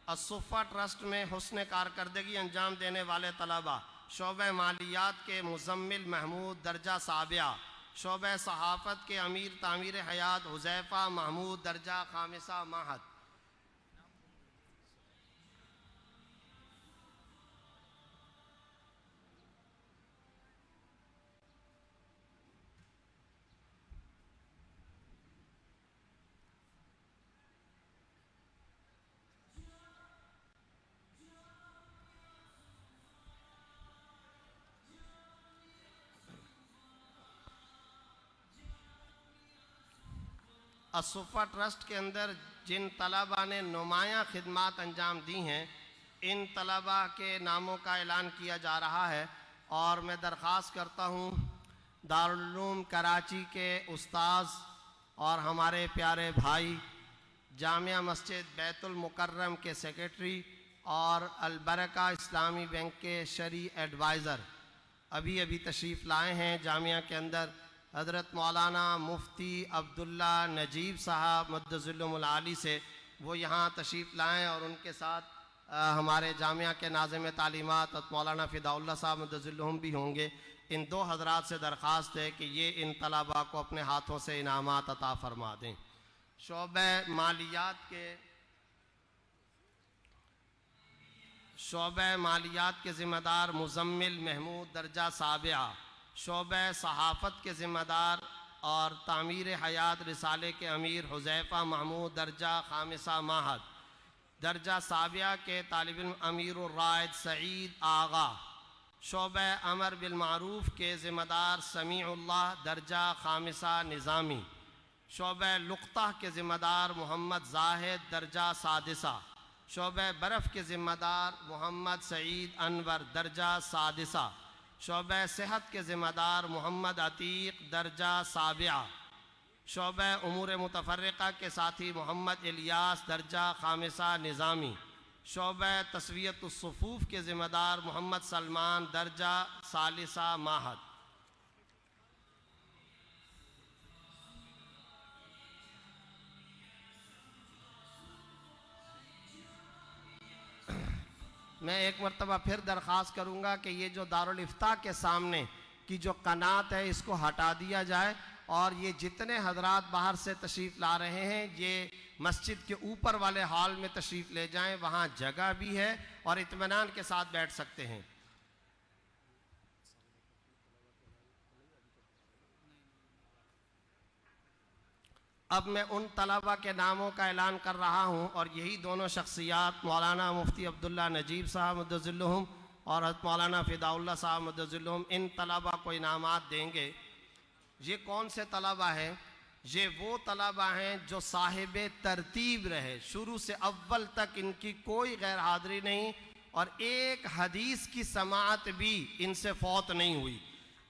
A: الصفہ ٹرسٹ میں حسن کارکردگی انجام دینے والے طلبہ شعبہ مالیات کے مزمل محمود درجہ سابعہ. شعبہ صحافت کے امیر تعمیر حیات حذیفہ محمود درجہ خامسہ ماہد. الصفہ ٹرسٹ کے اندر جن طلبہ نے نمایاں خدمات انجام دی ہیں ان طلبہ کے ناموں کا اعلان کیا جا رہا ہے، اور میں درخواست کرتا ہوں دارالعلوم کراچی کے استاذ اور ہمارے پیارے بھائی، جامعہ مسجد بیت المکرم کے سیکریٹری اور البرکہ اسلامی بینک کے شرعی ایڈوائزر ابھی تشریف لائے ہیں جامعہ کے اندر. حضرت مولانا مفتی عبداللہ نجیب صاحب مدظلہم العالی سے وہ یہاں تشریف لائیں، اور ان کے ساتھ ہمارے جامعہ کے ناظم تعلیمات مولانا فداء اللہ صاحب مدظلہم بھی ہوں گے. ان دو حضرات سے درخواست ہے کہ یہ ان طلباء کو اپنے ہاتھوں سے انعامات عطا فرما دیں. شعبہ مالیات کے ذمہ دار مزمل محمود درجہ سابعہ. شعبہ صحافت کے ذمہ دار اور تعمیر حیات رسالے کے امیر حذیفہ محمود درجہ خامسہ ماہد. درجہ سابعہ کے طالب علم امیر الرائد سعید آغا. شعبہ امر بالمعروف کے ذمہ دار سمیع اللہ درجہ خامسہ نظامی، شعبہ لقطہ کے ذمہ دار محمد زاہد درجہ سادسہ، شعبہ برف کے ذمہ دار محمد سعید انور درجہ سادسہ، شعبہ صحت کے ذمہ دار محمد عتیق درجہ سابعہ، شعبہ امور متفرقہ کے ساتھی محمد الیاس درجہ خامسہ نظامی، شعبہ تسویت الصفوف کے ذمہ دار محمد سلمان درجہ ثالثہ معہد۔ میں ایک مرتبہ پھر درخواست کروں گا کہ یہ جو دارالافتاء کے سامنے کی جو قنات ہے اس کو ہٹا دیا جائے، اور یہ جتنے حضرات باہر سے تشریف لا رہے ہیں یہ مسجد کے اوپر والے ہال میں تشریف لے جائیں، وہاں جگہ بھی ہے اور اطمینان کے ساتھ بیٹھ سکتے ہیں۔ اب میں ان طلبہ کے ناموں کا اعلان کر رہا ہوں، اور یہی دونوں شخصیات مولانا مفتی عبداللہ نجیب صاحب مدظلہم اور حضرت مولانا فداء اللہ صاحب مدظلہم ان طلبہ کو انعامات دیں گے۔ یہ کون سے طلبہ ہیں؟ یہ وہ طلبہ ہیں جو صاحب ترتیب رہے، شروع سے اول تک ان کی کوئی غیر حاضری نہیں، اور ایک حدیث کی سماعت بھی ان سے فوت نہیں ہوئی۔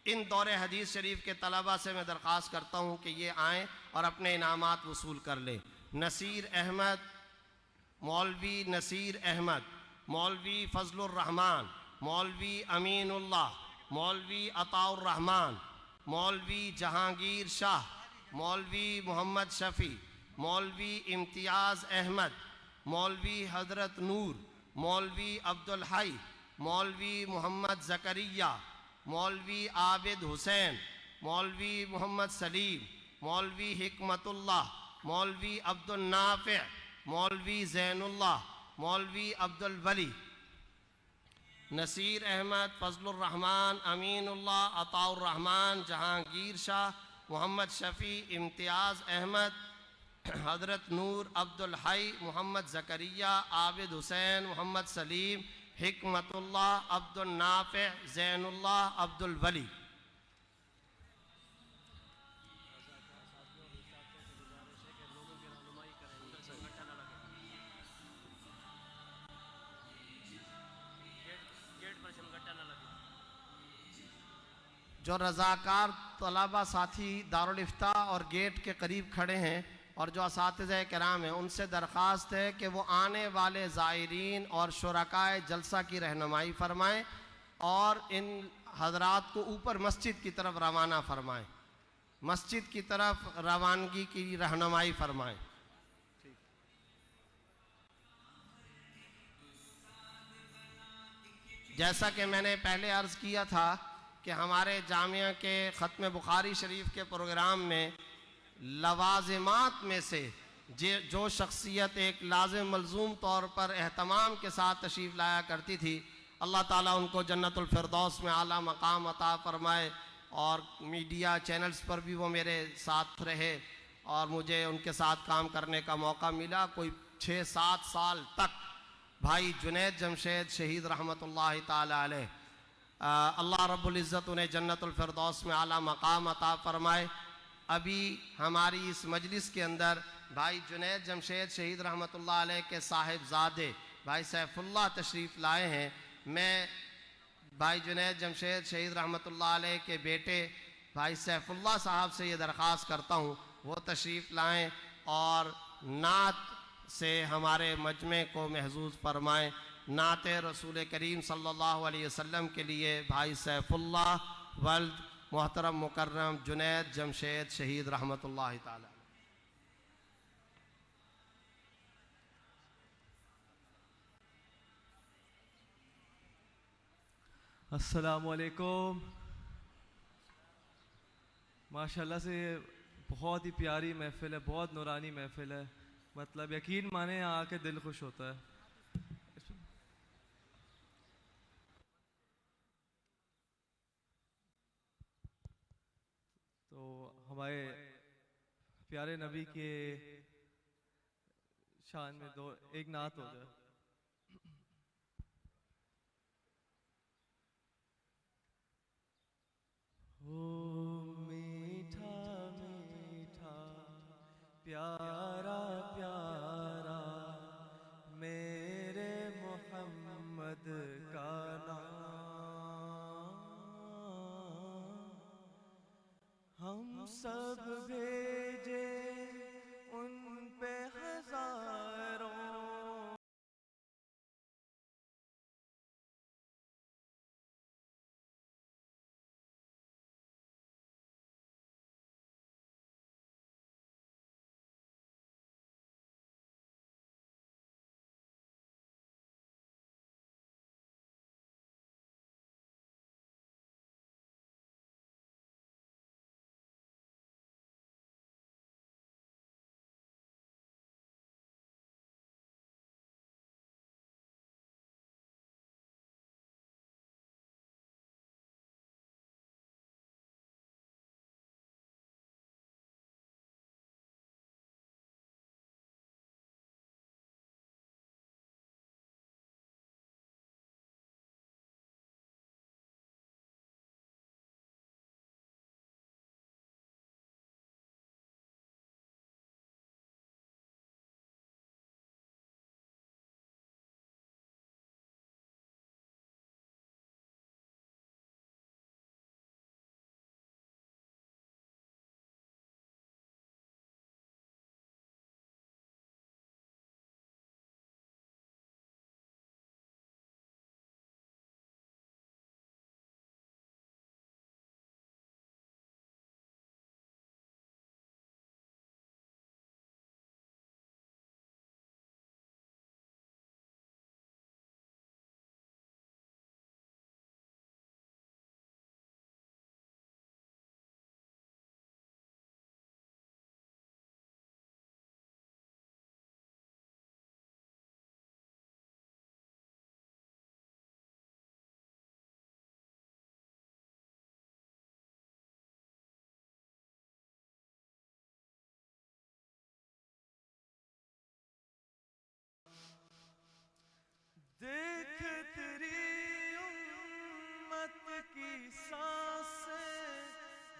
A: ان دور حدیث شریف کے طلبہ سے میں درخواست کرتا ہوں کہ یہ آئیں اور اپنے انعامات وصول کر لیں۔ نصیر احمد، مولوی نصیر احمد، مولوی فضل الرحمن، مولوی امین اللہ، مولوی عطاء الرحمن، مولوی جہانگیر شاہ، مولوی محمد شفیع، مولوی امتیاز احمد، مولوی حضرت نور، مولوی عبدالحی، مولوی محمد زکریا، مولوی عابد حسین، مولوی محمد سلیم، مولوی حکمت اللہ، مولوی عبد النافع، مولوی زین اللہ، مولوی عبد الولی، نصیر احمد، فضل الرحمن، امین اللہ، عطاء الرحمن، جہانگیر شاہ، محمد شفیع، امتیاز احمد، حضرت نور، عبدالحی، محمد زکریا، عابد حسین، محمد سلیم، حکمت اللہ، عبد النافع، زین اللہ، عبد الولی۔ جو رضاکار طلبہ ساتھی دارالافتاء اور گیٹ کے قریب کھڑے ہیں اور جو اساتذہ کرام ہیں، ان سے درخواست ہے کہ وہ آنے والے زائرین اور شرکائے جلسہ کی رہنمائی فرمائیں اور ان حضرات کو اوپر مسجد کی طرف روانہ فرمائیں، مسجد کی طرف روانگی کی رہنمائی فرمائیں۔ جیسا کہ میں نے پہلے عرض کیا تھا کہ ہمارے جامعہ کے ختم بخاری شریف کے پروگرام میں لوازمات میں سے جو شخصیت ایک لازم ملزوم طور پر اہتمام کے ساتھ تشریف لایا کرتی تھی، اللہ تعالیٰ ان کو جنت الفردوس میں اعلیٰ مقام عطا فرمائے، اور میڈیا چینلز پر بھی وہ میرے ساتھ رہے اور مجھے ان کے ساتھ کام کرنے کا موقع ملا۔ کوئی 6-7 سال تک بھائی جنید جمشید شہید رحمۃ اللہ تعالی علیہ، اللہ رب العزت انہیں جنت الفردوس میں اعلیٰ مقام عطا فرمائے۔ ابھی ہماری اس مجلس کے اندر بھائی جنید جمشید شہید رحمۃ اللہ علیہ کے صاحبزادے بھائی سیف اللہ تشریف لائے ہیں۔ میں بھائی جنید جمشید شہید رحمۃ اللہ علیہ کے بیٹے بھائی سیف اللہ صاحب سے یہ درخواست کرتا ہوں وہ تشریف لائیں اور نعت سے ہمارے مجمع کو محظوظ فرمائیں۔ نعت رسول کریم صلی اللہ علیہ وسلم کے لیے بھائی سیف اللہ ولد محترم مکرم جنید جمشید شہید رحمۃ اللہ تعالی۔
I: السلام علیکم۔ ماشاءاللہ سے یہ بہت ہی پیاری محفل ہے، بہت نورانی محفل ہے، مطلب یقین مانیں یہاں آ کے دل خوش ہوتا ہے۔ تو ہمارے پیارے نبی کے شان میں ایک نعت ہو جائے۔ میٹھا میٹھا پیارا پیارا میرے محمد کا نام، ہم سب بھیجے ان پہ ہزاروں دیکھ تیری امت کی سانسیں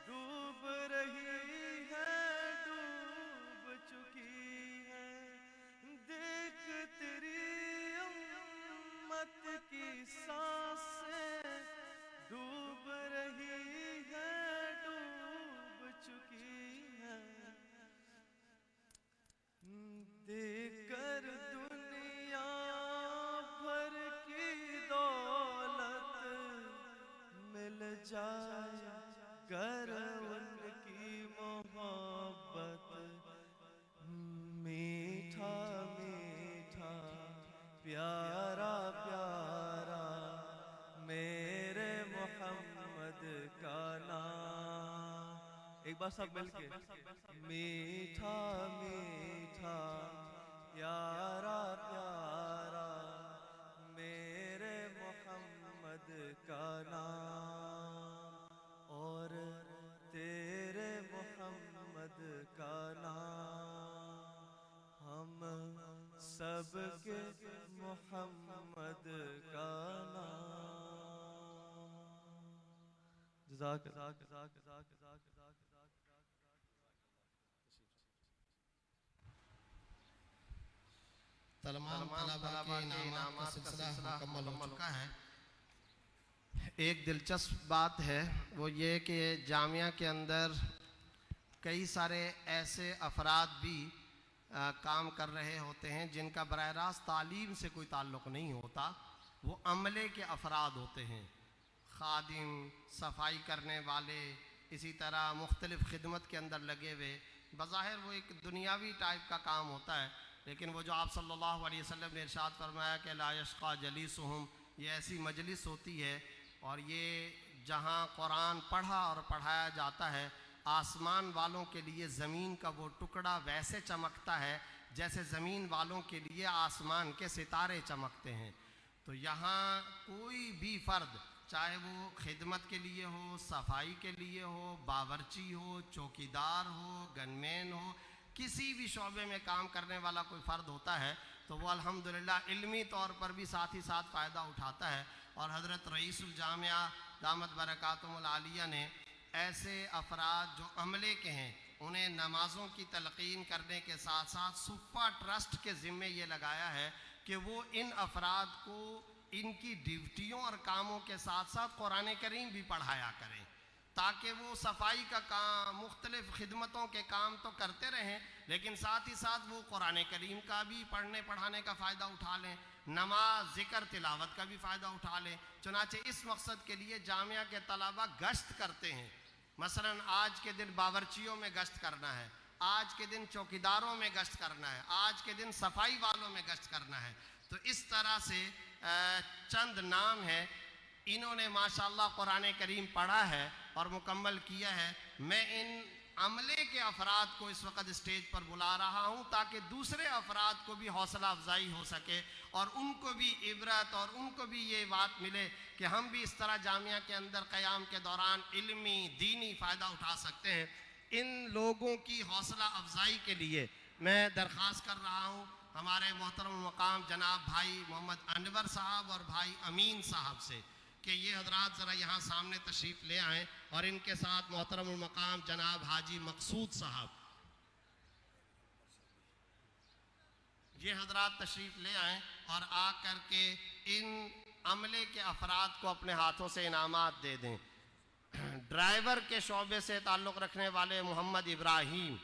I: ڈوب رہی ہے، ڈوب چکی ہے، دیکھ تیری امت کی سانسیں ڈوب رہی ہے، ڈوب چکی ہے، دیکھ کر دنیا بھر کی دولت مل جائے گر ان کی محبت، میٹھا میٹھا پیارا پیارا میرے محمد کا نام، ایک بار سب مل کے میٹھا میٹھا پیارا پیارا میرے محمد کا نام، اور تیرے محمد کا نام، ہم سب کے محمد کا نام۔ جزاک
A: تمام طلباء کے انعامات کا سلسلہ مکمل ہو چکا ہے۔ ایک دلچسپ بات ہے وہ یہ کہ جامعہ کے اندر کئی سارے ایسے افراد بھی کام کر رہے ہوتے ہیں جن کا براہ راست تعلیم سے کوئی تعلق نہیں ہوتا، وہ عملے کے افراد ہوتے ہیں، خادم، صفائی کرنے والے، اسی طرح مختلف خدمت کے اندر لگے ہوئے، بظاہر وہ ایک دنیاوی ٹائپ کا کام ہوتا ہے، لیکن وہ جو آپ صلی اللہ علیہ وسلم نے ارشاد فرمایا کہ لا یشقی جلیسہم، یہ ایسی مجلس ہوتی ہے، اور یہ جہاں قرآن پڑھا اور پڑھایا جاتا ہے، آسمان والوں کے لیے زمین کا وہ ٹکڑا ویسے چمکتا ہے جیسے زمین والوں کے لیے آسمان کے ستارے چمکتے ہیں۔ تو یہاں کوئی بھی فرد، چاہے وہ خدمت کے لیے ہو، صفائی کے لیے ہو، باورچی ہو، چوکیدار ہو، گن مین ہو، کسی بھی شعبے میں کام کرنے والا کوئی فرد ہوتا ہے تو وہ الحمدللہ علمی طور پر بھی ساتھ ہی ساتھ فائدہ اٹھاتا ہے۔ اور حضرت رئیس الجامعہ دامت برکاتہم العالیہ نے ایسے افراد جو عملے کے ہیں انہیں نمازوں کی تلقین کرنے کے ساتھ ساتھ صفہ ٹرسٹ کے ذمے یہ لگایا ہے کہ وہ ان افراد کو ان کی ڈیوٹیوں اور کاموں کے ساتھ ساتھ قرآن کریم بھی پڑھایا کریں، تاکہ وہ صفائی کا کام، مختلف خدمتوں کے کام تو کرتے رہیں، لیکن ساتھ ہی ساتھ وہ قرآن کریم کا بھی پڑھنے پڑھانے کا فائدہ اٹھا لیں، نماز، ذکر، تلاوت کا بھی فائدہ اٹھا لیں۔ چنانچہ اس مقصد کے لیے جامعہ کے طلبہ گشت کرتے ہیں، مثلا آج کے دن باورچیوں میں گشت کرنا ہے، آج کے دن چوکیداروں میں گشت کرنا ہے، آج کے دن صفائی والوں میں گشت کرنا ہے۔ تو اس طرح سے چند نام ہیں، انہوں نے ماشاءاللہ قرآن کریم پڑھا ہے اور مکمل کیا ہے۔ میں ان عملے کے افراد کو اس وقت اسٹیج پر بلا رہا ہوں تاکہ دوسرے افراد کو بھی حوصلہ افزائی ہو سکے اور ان کو بھی عبرت اور ان کو بھی یہ بات ملے کہ ہم بھی اس طرح جامعہ کے اندر قیام کے دوران علمی دینی فائدہ اٹھا سکتے ہیں۔ ان لوگوں کی حوصلہ افزائی کے لیے میں درخواست کر رہا ہوں ہمارے محترم مقام جناب بھائی محمد انور صاحب اور بھائی امین صاحب سے کہ یہ حضرات ذرا یہاں سامنے تشریف لے آئیں، اور ان کے ساتھ محترم المقام جناب حاجی مقصود صاحب، یہ حضرات تشریف لے آئیں اور آ کر کے ان عملے کے افراد کو اپنے ہاتھوں سے انعامات دے دیں۔ ڈرائیور کے شعبے سے تعلق رکھنے والے محمد ابراہیم،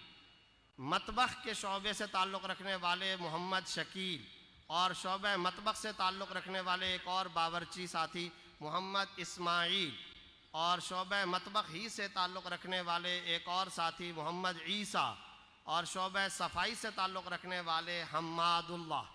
A: مطبخ کے شعبے سے تعلق رکھنے والے محمد شکیل، اور شعبہ مطبخ سے تعلق رکھنے والے ایک اور باورچی ساتھی محمد اسماعیل، اور شعبہ مطبخ ہی سے تعلق رکھنے والے ایک اور ساتھی محمد عیسیٰ، اور شعبہ صفائی سے تعلق رکھنے والے حماد اللہ۔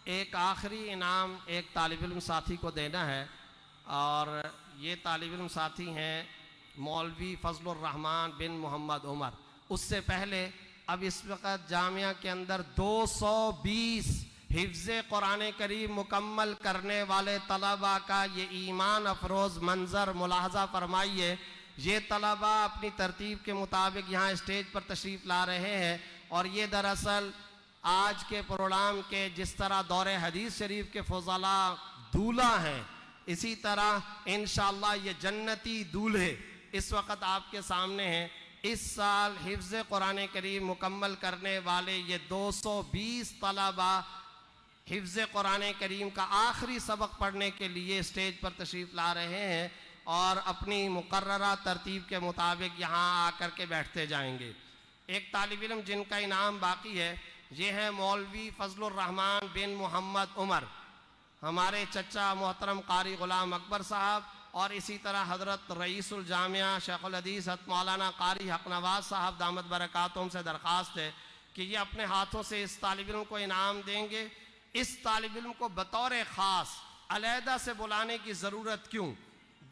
A: ایک آخری انعام ایک طالب علم ساتھی کو دینا ہے، اور یہ طالب علم ساتھی ہیں مولوی فضل الرحمن بن محمد عمر۔ اس سے پہلے اب اس وقت جامعہ کے اندر 220 حفظ قرآن کریم مکمل کرنے والے طلباء کا یہ ایمان افروز منظر ملاحظہ فرمائیے۔ یہ طلباء اپنی ترتیب کے مطابق یہاں اسٹیج پر تشریف لا رہے ہیں، اور یہ دراصل آج کے پروگرام کے جس طرح دور حدیث شریف کے فضلاء دولہا ہیں، اسی طرح انشاءاللہ یہ جنتی دولہے اس وقت آپ کے سامنے ہیں۔ اس سال حفظ قرآن کریم مکمل کرنے والے یہ 220 طلباء حفظ قرآن کریم کا آخری سبق پڑھنے کے لیے اسٹیج پر تشریف لا رہے ہیں، اور اپنی مقررہ ترتیب کے مطابق یہاں آ کر کے بیٹھتے جائیں گے۔ ایک طالب علم جن کا انعام باقی ہے یہ ہے مولوی فضل الرحمن بن محمد عمر، ہمارے چچا محترم قاری غلام اکبر صاحب، اور اسی طرح حضرت رئیس الجامعہ شیخ الحدیث حضرت مولانا قاری حق نواز صاحب دامت برکاتہم سے درخواست ہے کہ یہ اپنے ہاتھوں سے اس طالب علم کو انعام دیں گے۔ اس طالب علم کو بطور خاص علیحدہ سے بلانے کی ضرورت کیوں؟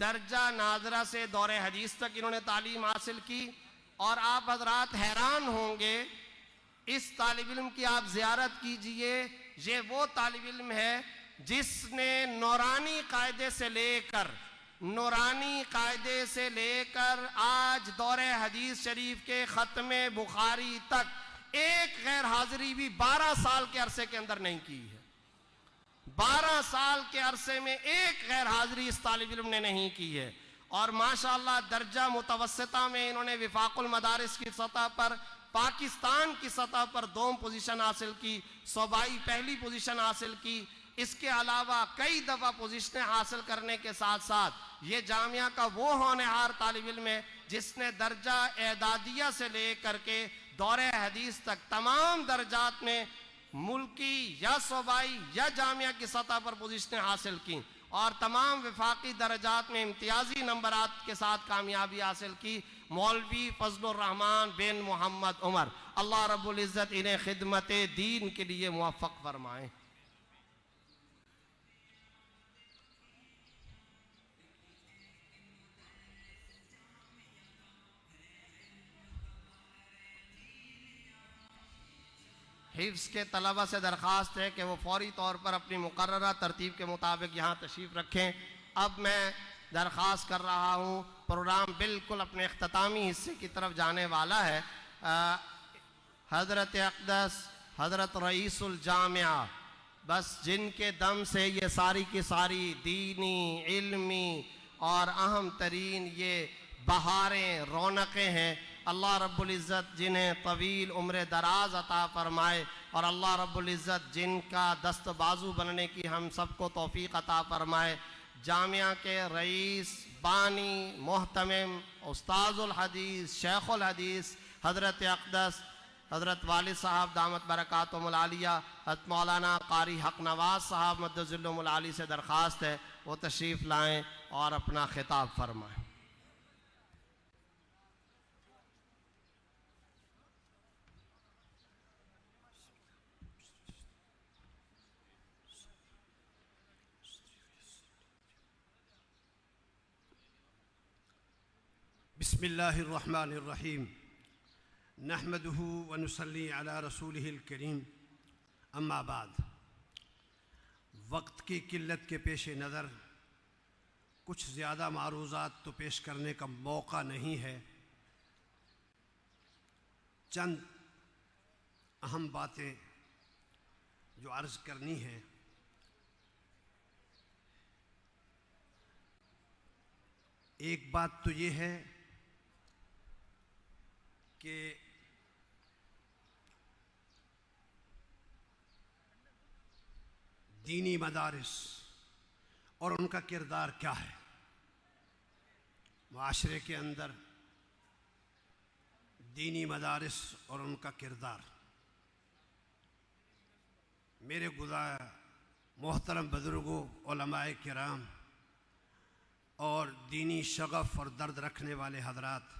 A: درجہ ناظرہ سے دور حدیث تک انہوں نے تعلیم حاصل کی، اور آپ حضرات حیران ہوں گے، اس طالب علم کی آپ زیارت کیجئے، یہ وہ طالب علم ہے جس نے نورانی قاعدے سے لے کر آج دور حدیث شریف کے ختم بخاری تک ایک غیر حاضری بھی 12 سال کے عرصے کے اندر نہیں کی ہے۔ 12 سال کے عرصے میں ایک غیر حاضری اس طالب علم نے نہیں کی ہے، اور ماشاءاللہ درجہ متوسطہ میں انہوں نے وفاق المدارس کی سطح پر، پاکستان کی سطح پر 2 پوزیشن حاصل کی، صوبائی پہلی پوزیشن حاصل کی۔ اس کے علاوہ کئی دفعہ پوزیشنیں حاصل کرنے کے ساتھ ساتھ یہ جامعہ کا وہ ہونہار طالب علم ہے جس نے درجہ اعدادیہ سے لے کر کے دور حدیث تک تمام درجات میں ملکی یا صوبائی یا جامعہ کی سطح پر پوزیشنیں حاصل کی اور تمام وفاقی درجات میں امتیازی نمبرات کے ساتھ کامیابی حاصل کی مولوی فضل الرحمن بن محمد عمر، اللہ رب العزت انہیں خدمت دین کے لیے موفق فرمائیں۔ حفظ کے طلبہ سے درخواست ہے کہ وہ فوری طور پر اپنی مقررہ ترتیب کے مطابق یہاں تشریف رکھیں۔ اب میں درخواست کر رہا ہوں، پروگرام بالکل اپنے اختتامی حصے کی طرف جانے والا ہے۔ حضرت اقدس حضرت رئیس الجامعہ، بس جن کے دم سے یہ ساری کی ساری دینی، علمی اور اہم ترین یہ بہاریں، رونقیں ہیں، اللہ رب العزت جنہیں طویل عمر دراز عطا فرمائے اور اللہ رب العزت جن کا دست بازو بننے کی ہم سب کو توفیق عطا فرمائے۔ جامعہ کے رئیس، بانی، محتمم، استاذ الحدیث، شیخ الحدیث حضرت اقدس حضرت والد صاحب دامت برکاتہم العالیہ، حضرت مولانا قاری حق نواز صاحب مد ظلہم العالی سے درخواست ہے وہ تشریف لائیں اور اپنا خطاب فرمائیں۔
J: بسم اللہ الرحمن الرحیم، نحمدہ ونصلی علی رسولہ الکریم، اما بعد۔ وقت کی قلت کے پیش نظر کچھ زیادہ معروضات تو پیش کرنے کا موقع نہیں ہے، چند اہم باتیں جو عرض کرنی ہیں۔ ایک بات تو یہ ہے کہ دینی مدارس اور ان کا کردار کیا ہے معاشرے کے اندر، دینی مدارس اور ان کا کردار۔ میرے گزار محترم بزرگوں، علماء کرام اور دینی شغف اور درد رکھنے والے حضرات،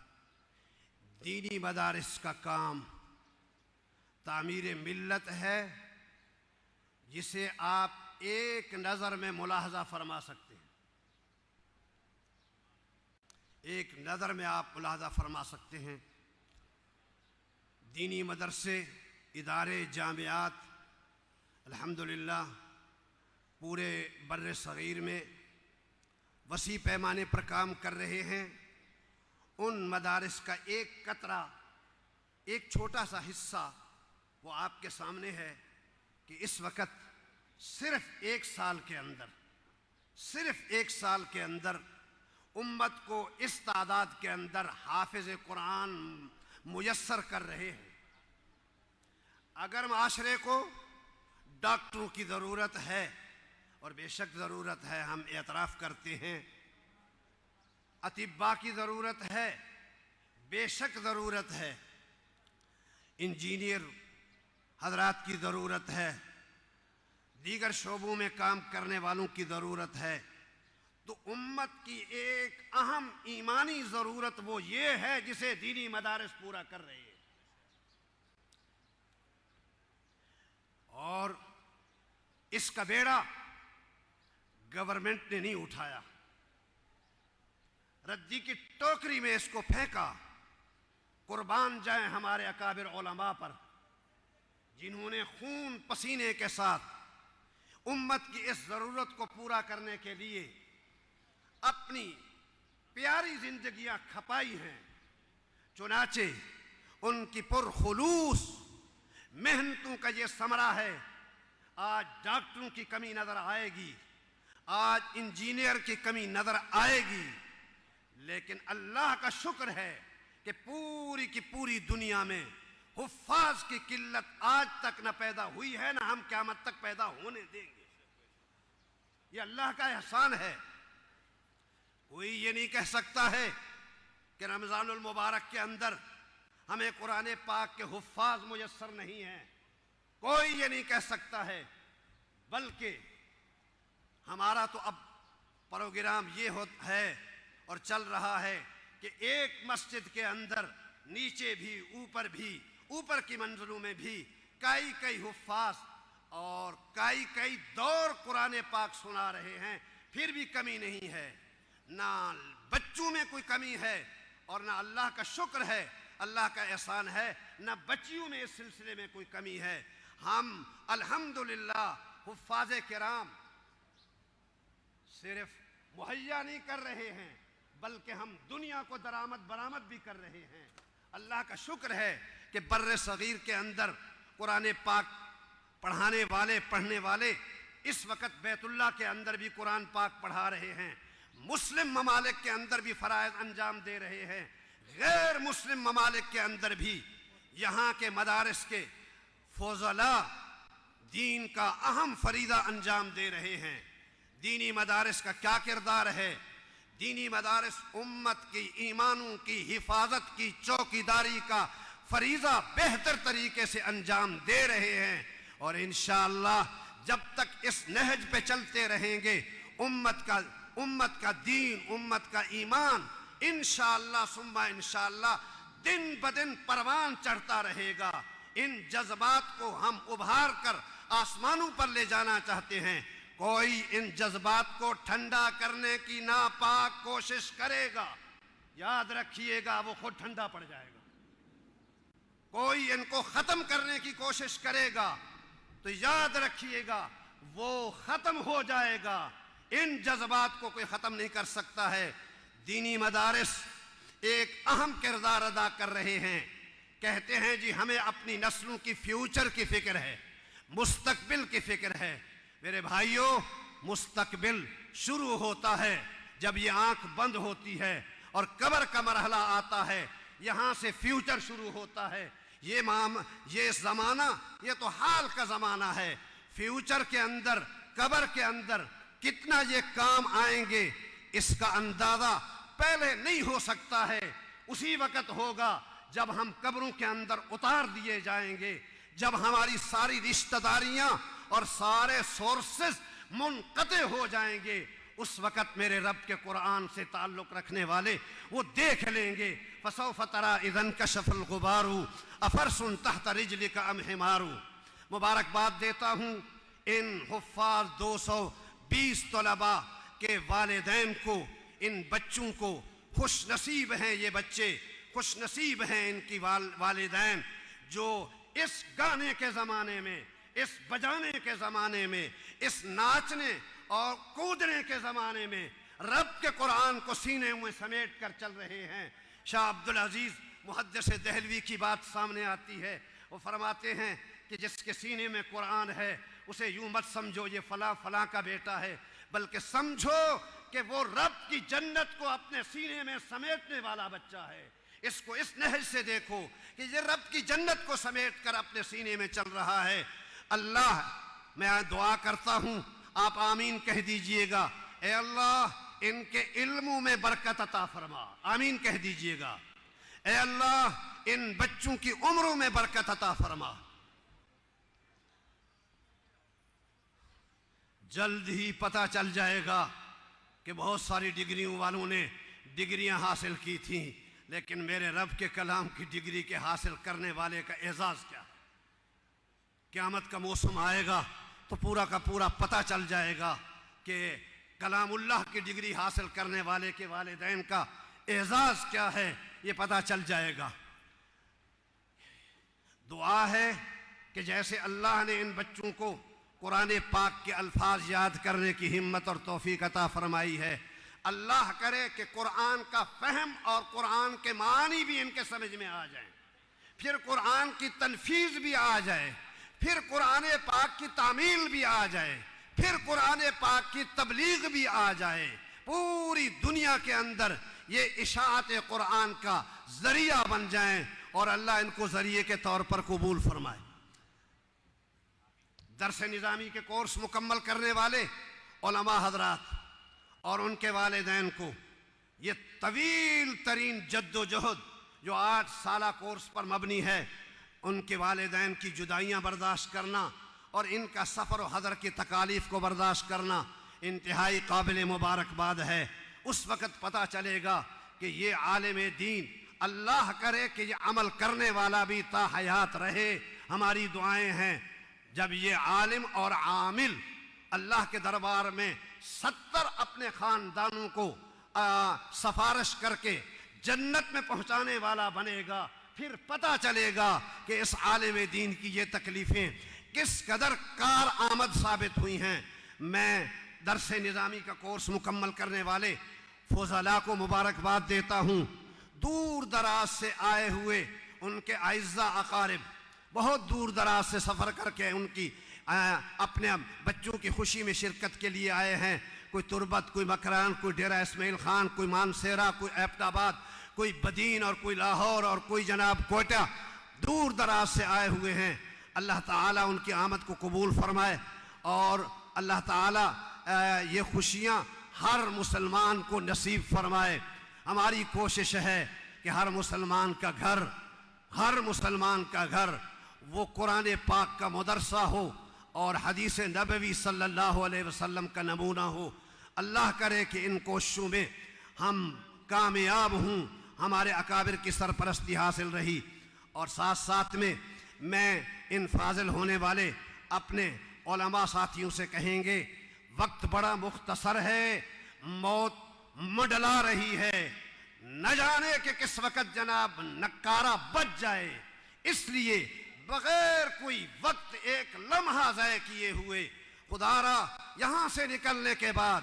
J: دینی مدارس کا کام تعمیر ملت ہے، جسے آپ ایک نظر میں ملاحظہ فرما سکتے ہیں، ایک نظر میں آپ ملاحظہ فرما سکتے ہیں۔ دینی مدرسے، ادارے، جامعات الحمدللہ پورے بر صغیر میں وسیع پیمانے پر کام کر رہے ہیں۔ ان مدارس کا ایک قطرہ، ایک چھوٹا سا حصہ وہ آپ کے سامنے ہے کہ اس وقت صرف ایک سال کے اندر امت کو اس تعداد کے اندر حافظ قرآن میسر کر رہے ہیں۔ اگر معاشرے کو ڈاکٹروں کی ضرورت ہے، اور بے شک ضرورت ہے، ہم اعتراف کرتے ہیں، اطباء کی ضرورت ہے، بے شک ضرورت ہے، انجینئر حضرات کی ضرورت ہے، دیگر شعبوں میں کام کرنے والوں کی ضرورت ہے، تو امت کی ایک اہم ایمانی ضرورت وہ یہ ہے جسے دینی مدارس پورا کر رہے ہیں۔ اور اس کا بیڑا گورنمنٹ نے نہیں اٹھایا، ردی کی ٹوکری میں اس کو پھینکا۔ قربان جائیں ہمارے اکابر علماء پر، جنہوں نے خون پسینے کے ساتھ امت کی اس ضرورت کو پورا کرنے کے لیے اپنی پیاری زندگیاں کھپائی ہیں۔ چنانچہ ان کی پرخلوص محنتوں کا یہ ثمرہ ہے۔ آج ڈاکٹروں کی کمی نظر آئے گی، آج انجینئر کی کمی نظر آئے گی، لیکن اللہ کا شکر ہے کہ پوری کی پوری دنیا میں حفاظ کی قلت آج تک نہ پیدا ہوئی ہے، نہ ہم قیامت تک پیدا ہونے دیں گے۔ یہ اللہ کا احسان ہے۔ کوئی یہ نہیں کہہ سکتا ہے کہ رمضان المبارک کے اندر ہمیں قرآن پاک کے حفاظ میسر نہیں ہیں، کوئی یہ نہیں کہہ سکتا ہے، بلکہ ہمارا تو اب پروگرام یہ ہے اور چل رہا ہے کہ ایک مسجد کے اندر نیچے بھی اوپر کی منزلوں میں بھی کئی حفاظ اور کئی دور قرآن پاک سنا رہے ہیں، پھر بھی کمی نہیں ہے، نہ بچوں میں کوئی کمی ہے اور نہ اللہ کا شکر ہے، اللہ کا احسان ہے، نہ بچیوں میں اس سلسلے میں کوئی کمی ہے۔ ہم الحمدللہ حفاظ کرام صرف مہیا نہیں کر رہے ہیں بلکہ ہم دنیا کو درآمد برآمد بھی کر رہے ہیں۔ اللہ کا شکر ہے کہ بر صغیر کے اندر قرآن پاک پڑھنے والے اس وقت بیت اللہ کے اندر بھی قرآن پاک پڑھا رہے ہیں، مسلم ممالک کے اندر بھی فرائض انجام دے رہے ہیں، غیر مسلم ممالک کے اندر بھی یہاں کے مدارس کے فضلاء دین کا اہم فریضہ انجام دے رہے ہیں۔ دینی مدارس کا کیا کردار ہے؟ دینی مدارس امت کی ایمانوں کی حفاظت کی چوکیداری کا فریضہ بہتر طریقے سے انجام دے رہے ہیں، اور انشاءاللہ جب تک اس نہج پہ چلتے رہیں گے امت کا دین، امت کا ایمان انشاءاللہ ثم انشاءاللہ دن بدن پروان چڑھتا رہے گا۔ ان جذبات کو ہم ابھار کر آسمانوں پر لے جانا چاہتے ہیں۔ کوئی ان جذبات کو ٹھنڈا کرنے کی ناپاک کوشش کرے گا، یاد رکھیے گا وہ خود ٹھنڈا پڑ جائے گا۔ کوئی ان کو ختم کرنے کی کوشش کرے گا تو یاد رکھیے گا وہ ختم ہو جائے گا۔ ان جذبات کو کوئی ختم نہیں کر سکتا ہے۔ دینی مدارس ایک اہم کردار ادا کر رہے ہیں۔ کہتے ہیں جی ہمیں اپنی نسلوں کی فیوچر کی فکر ہے، مستقبل کی فکر ہے۔ میرے بھائیوں، مستقبل شروع ہوتا ہے جب یہ آنکھ بند ہوتی ہے اور قبر کا مرحلہ آتا ہے، یہاں سے فیوچر شروع ہوتا ہے۔ یہ زمانہ یہ تو حال کا زمانہ ہے، فیوچر کے اندر، قبر کے اندر کتنا یہ کام آئیں گے اس کا اندازہ پہلے نہیں ہو سکتا ہے۔ اسی وقت ہوگا جب ہم قبروں کے اندر اتار دیے جائیں گے، جب ہماری ساری رشتہ داریاں اور سارے سورسز منقطع ہو جائیں گے، اس وقت میرے رب کے قرآن سے تعلق رکھنے والے وہ دیکھ لیں گے۔ فَسَوْفَ تَرَىٰ إِذَا انْكَشَفَ الْغُبَارُ أَفَرْسٌ تَحْتَ رِجْلِكَ أَمْ حِمَارُ۔ مبارکباد دیتا ہوں ان حفاظ 220 طلباء کے والدین کو، ان بچوں کو۔ خوش نصیب ہیں یہ بچے، خوش نصیب ہیں ان کی والدین جو اس گانے کے زمانے میں، اس بجانے کے زمانے میں، اس ناچنے اور کودنے کے زمانے میں رب کے قرآن کو سینے میں سمیٹ کر چل رہے ہیں۔ شاہ عبدالعزیز محدث دہلوی کی بات سامنے آتی ہے، وہ فرماتے ہیں کہ جس کے سینے میں قرآن ہے اسے یوں مت سمجھو یہ فلاں فلاں کا بیٹا ہے، بلکہ سمجھو کہ وہ رب کی جنت کو اپنے سینے میں سمیٹنے والا بچہ ہے۔ اس کو اس نہج سے دیکھو کہ یہ رب کی جنت کو سمیٹ کر اپنے سینے میں چل رہا ہے۔ اللہ، میں دعا کرتا ہوں، آپ آمین کہہ دیجئے گا، اے اللہ ان کے علموں میں برکت عطا فرما، آمین کہہ دیجئے گا۔ اے اللہ ان بچوں کی عمروں میں برکت عطا فرما۔ جلد ہی پتہ چل جائے گا کہ بہت ساری ڈگریوں والوں نے ڈگریاں حاصل کی تھیں، لیکن میرے رب کے کلام کی ڈگری کے حاصل کرنے والے کا اعزاز کیا ہے۔ قیامت کا موسم آئے گا تو پورا کا پورا پتہ چل جائے گا کہ کلام اللہ کی ڈگری حاصل کرنے والے کے والدین کا اعزاز کیا ہے، یہ پتہ چل جائے گا۔ دعا ہے کہ جیسے اللہ نے ان بچوں کو قرآن پاک کے الفاظ یاد کرنے کی ہمت اور توفیق عطا فرمائی ہے، اللہ کرے کہ قرآن کا فہم اور قرآن کے معنی بھی ان کے سمجھ میں آ جائیں، پھر قرآن کی تنفیذ بھی آ جائے، پھر قرآن پاک کی تعمیل بھی آ جائے، پھر قرآن پاک کی تبلیغ بھی آ جائے، پوری دنیا کے اندر یہ اشاعت قرآن کا ذریعہ بن جائیں اور اللہ ان کو ذریعے کے طور پر قبول فرمائے۔ درس نظامی کے کورس مکمل کرنے والے علماء حضرات اور ان کے والدین کو یہ طویل ترین جد و جہد جو 8 سالہ کورس پر مبنی ہے، ان کے والدین کی جدائیاں برداشت کرنا اور ان کا سفر و حضر کی تکالیف کو برداشت کرنا انتہائی قابل مبارکباد ہے۔ اس وقت پتہ چلے گا کہ یہ عالم دین، اللہ کرے کہ یہ عمل کرنے والا بھی تا حیات رہے، ہماری دعائیں ہیں۔ جب یہ عالم اور عامل اللہ کے دربار میں 70 اپنے خاندانوں کو سفارش کر کے جنت میں پہنچانے والا بنے گا، پھر پتہ چلے گا کہ اس عالم دین کی یہ تکلیفیں کس قدر کارآمد ثابت ہوئی ہیں۔ میں درس نظامی کا کورس مکمل کرنے والے فضلاء کو مبارکباد دیتا ہوں۔ دور دراز سے آئے ہوئے ان کے اعزاء اقارب بہت دور دراز سے سفر کر کے ان کی اپنے بچوں کی خوشی میں شرکت کے لیے آئے ہیں۔ کوئی تربت، کوئی مکران، کوئی ڈیرہ اسماعیل خان، کوئی مانسیرا، کوئی ایبٹ آباد، کوئی بدین اور کوئی لاہور اور کوئی جناب کوئٹہ، دور دراز سے آئے ہوئے ہیں۔ اللہ تعالیٰ ان کی آمد کو قبول فرمائے اور اللہ تعالیٰ یہ خوشیاں ہر مسلمان کو نصیب فرمائے۔ ہماری کوشش ہے کہ ہر مسلمان کا گھر وہ قرآن پاک کا مدرسہ ہو اور حدیث نبوی صلی اللہ علیہ وسلم کا نمونہ ہو۔ اللہ کرے کہ ان کوششوں میں ہم کامیاب ہوں، ہمارے اکابر کی سرپرستی حاصل رہی۔ اور ساتھ ساتھ میں ان فاضل ہونے والے اپنے علماء ساتھیوں سے کہیں گے، وقت بڑا مختصر ہے، موت مڈلا رہی ہے، نہ جانے کہ کس وقت جناب نکارہ بچ جائے، اس لیے بغیر کوئی وقت ایک لمحہ ضائع کیے ہوئے خدا را یہاں سے نکلنے کے بعد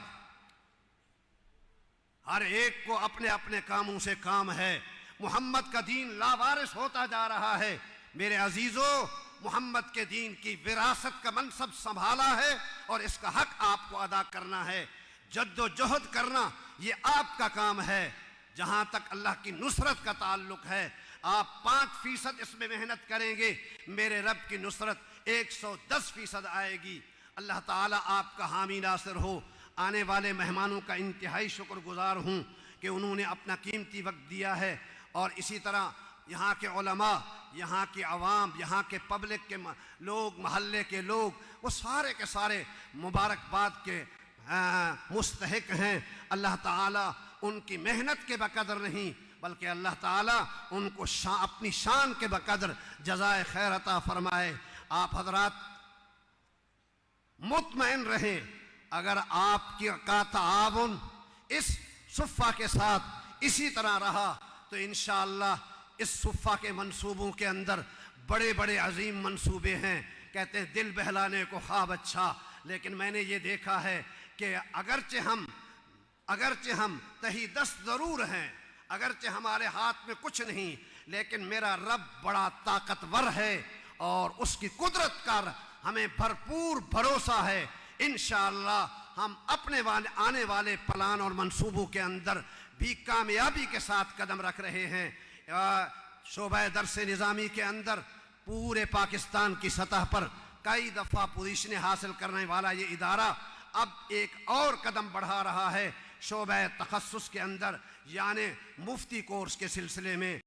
J: ہر ایک کو اپنے اپنے کاموں سے کام ہے۔ محمد کا دین لاوارث ہوتا جا رہا ہے۔ میرے عزیزو، محمد کے دین کی وراثت کا منصب سنبھالا ہے اور اس کا حق آپ کو ادا کرنا ہے۔ جد و جہد کرنا یہ آپ کا کام ہے۔ جہاں تک اللہ کی نصرت کا تعلق ہے، آپ 5% اس میں محنت کریں گے، میرے رب کی نصرت 110% آئے گی۔ اللہ تعالیٰ آپ کا حامی ناصر ہو۔ آنے والے مہمانوں کا انتہائی شکر گزار ہوں کہ انہوں نے اپنا قیمتی وقت دیا ہے، اور اسی طرح یہاں کے علماء، یہاں کی عوام، یہاں کے پبلک کے لوگ، محلے کے لوگ، وہ سارے کے سارے مبارکباد کے مستحق ہیں۔ اللہ تعالیٰ ان کی محنت کے بقدر نہیں بلکہ اللہ تعالیٰ ان کو اپنی شان کے بقدر جزائے خیر عطا فرمائے۔ آپ حضرات مطمئن رہیں، اگر آپ کا تعاون اس صفہ کے ساتھ اسی طرح رہا تو انشاءاللہ اس صفہ کے منصوبوں کے اندر بڑے بڑے عظیم منصوبے ہیں۔ کہتے ہیں دل بہلانے کو خواب اچھا، لیکن میں نے یہ دیکھا ہے کہ اگرچہ ہم تہی دست ضرور ہیں، اگرچہ ہمارے ہاتھ میں کچھ نہیں، لیکن میرا رب بڑا طاقتور ہے اور اس کی قدرت کا ہمیں بھرپور بھروسہ ہے۔ انشاءاللہ ہم اپنے آنے والے پلان اور منصوبوں کے اندر بھی کامیابی کے ساتھ قدم رکھ رہے ہیں۔ شعبہ درس نظامی کے اندر پورے پاکستان کی سطح پر کئی دفعہ پوزیشنیں حاصل کرنے والا یہ ادارہ اب ایک اور قدم بڑھا رہا ہے شعبہ تخصص کے اندر، یعنی مفتی کورس کے سلسلے میں۔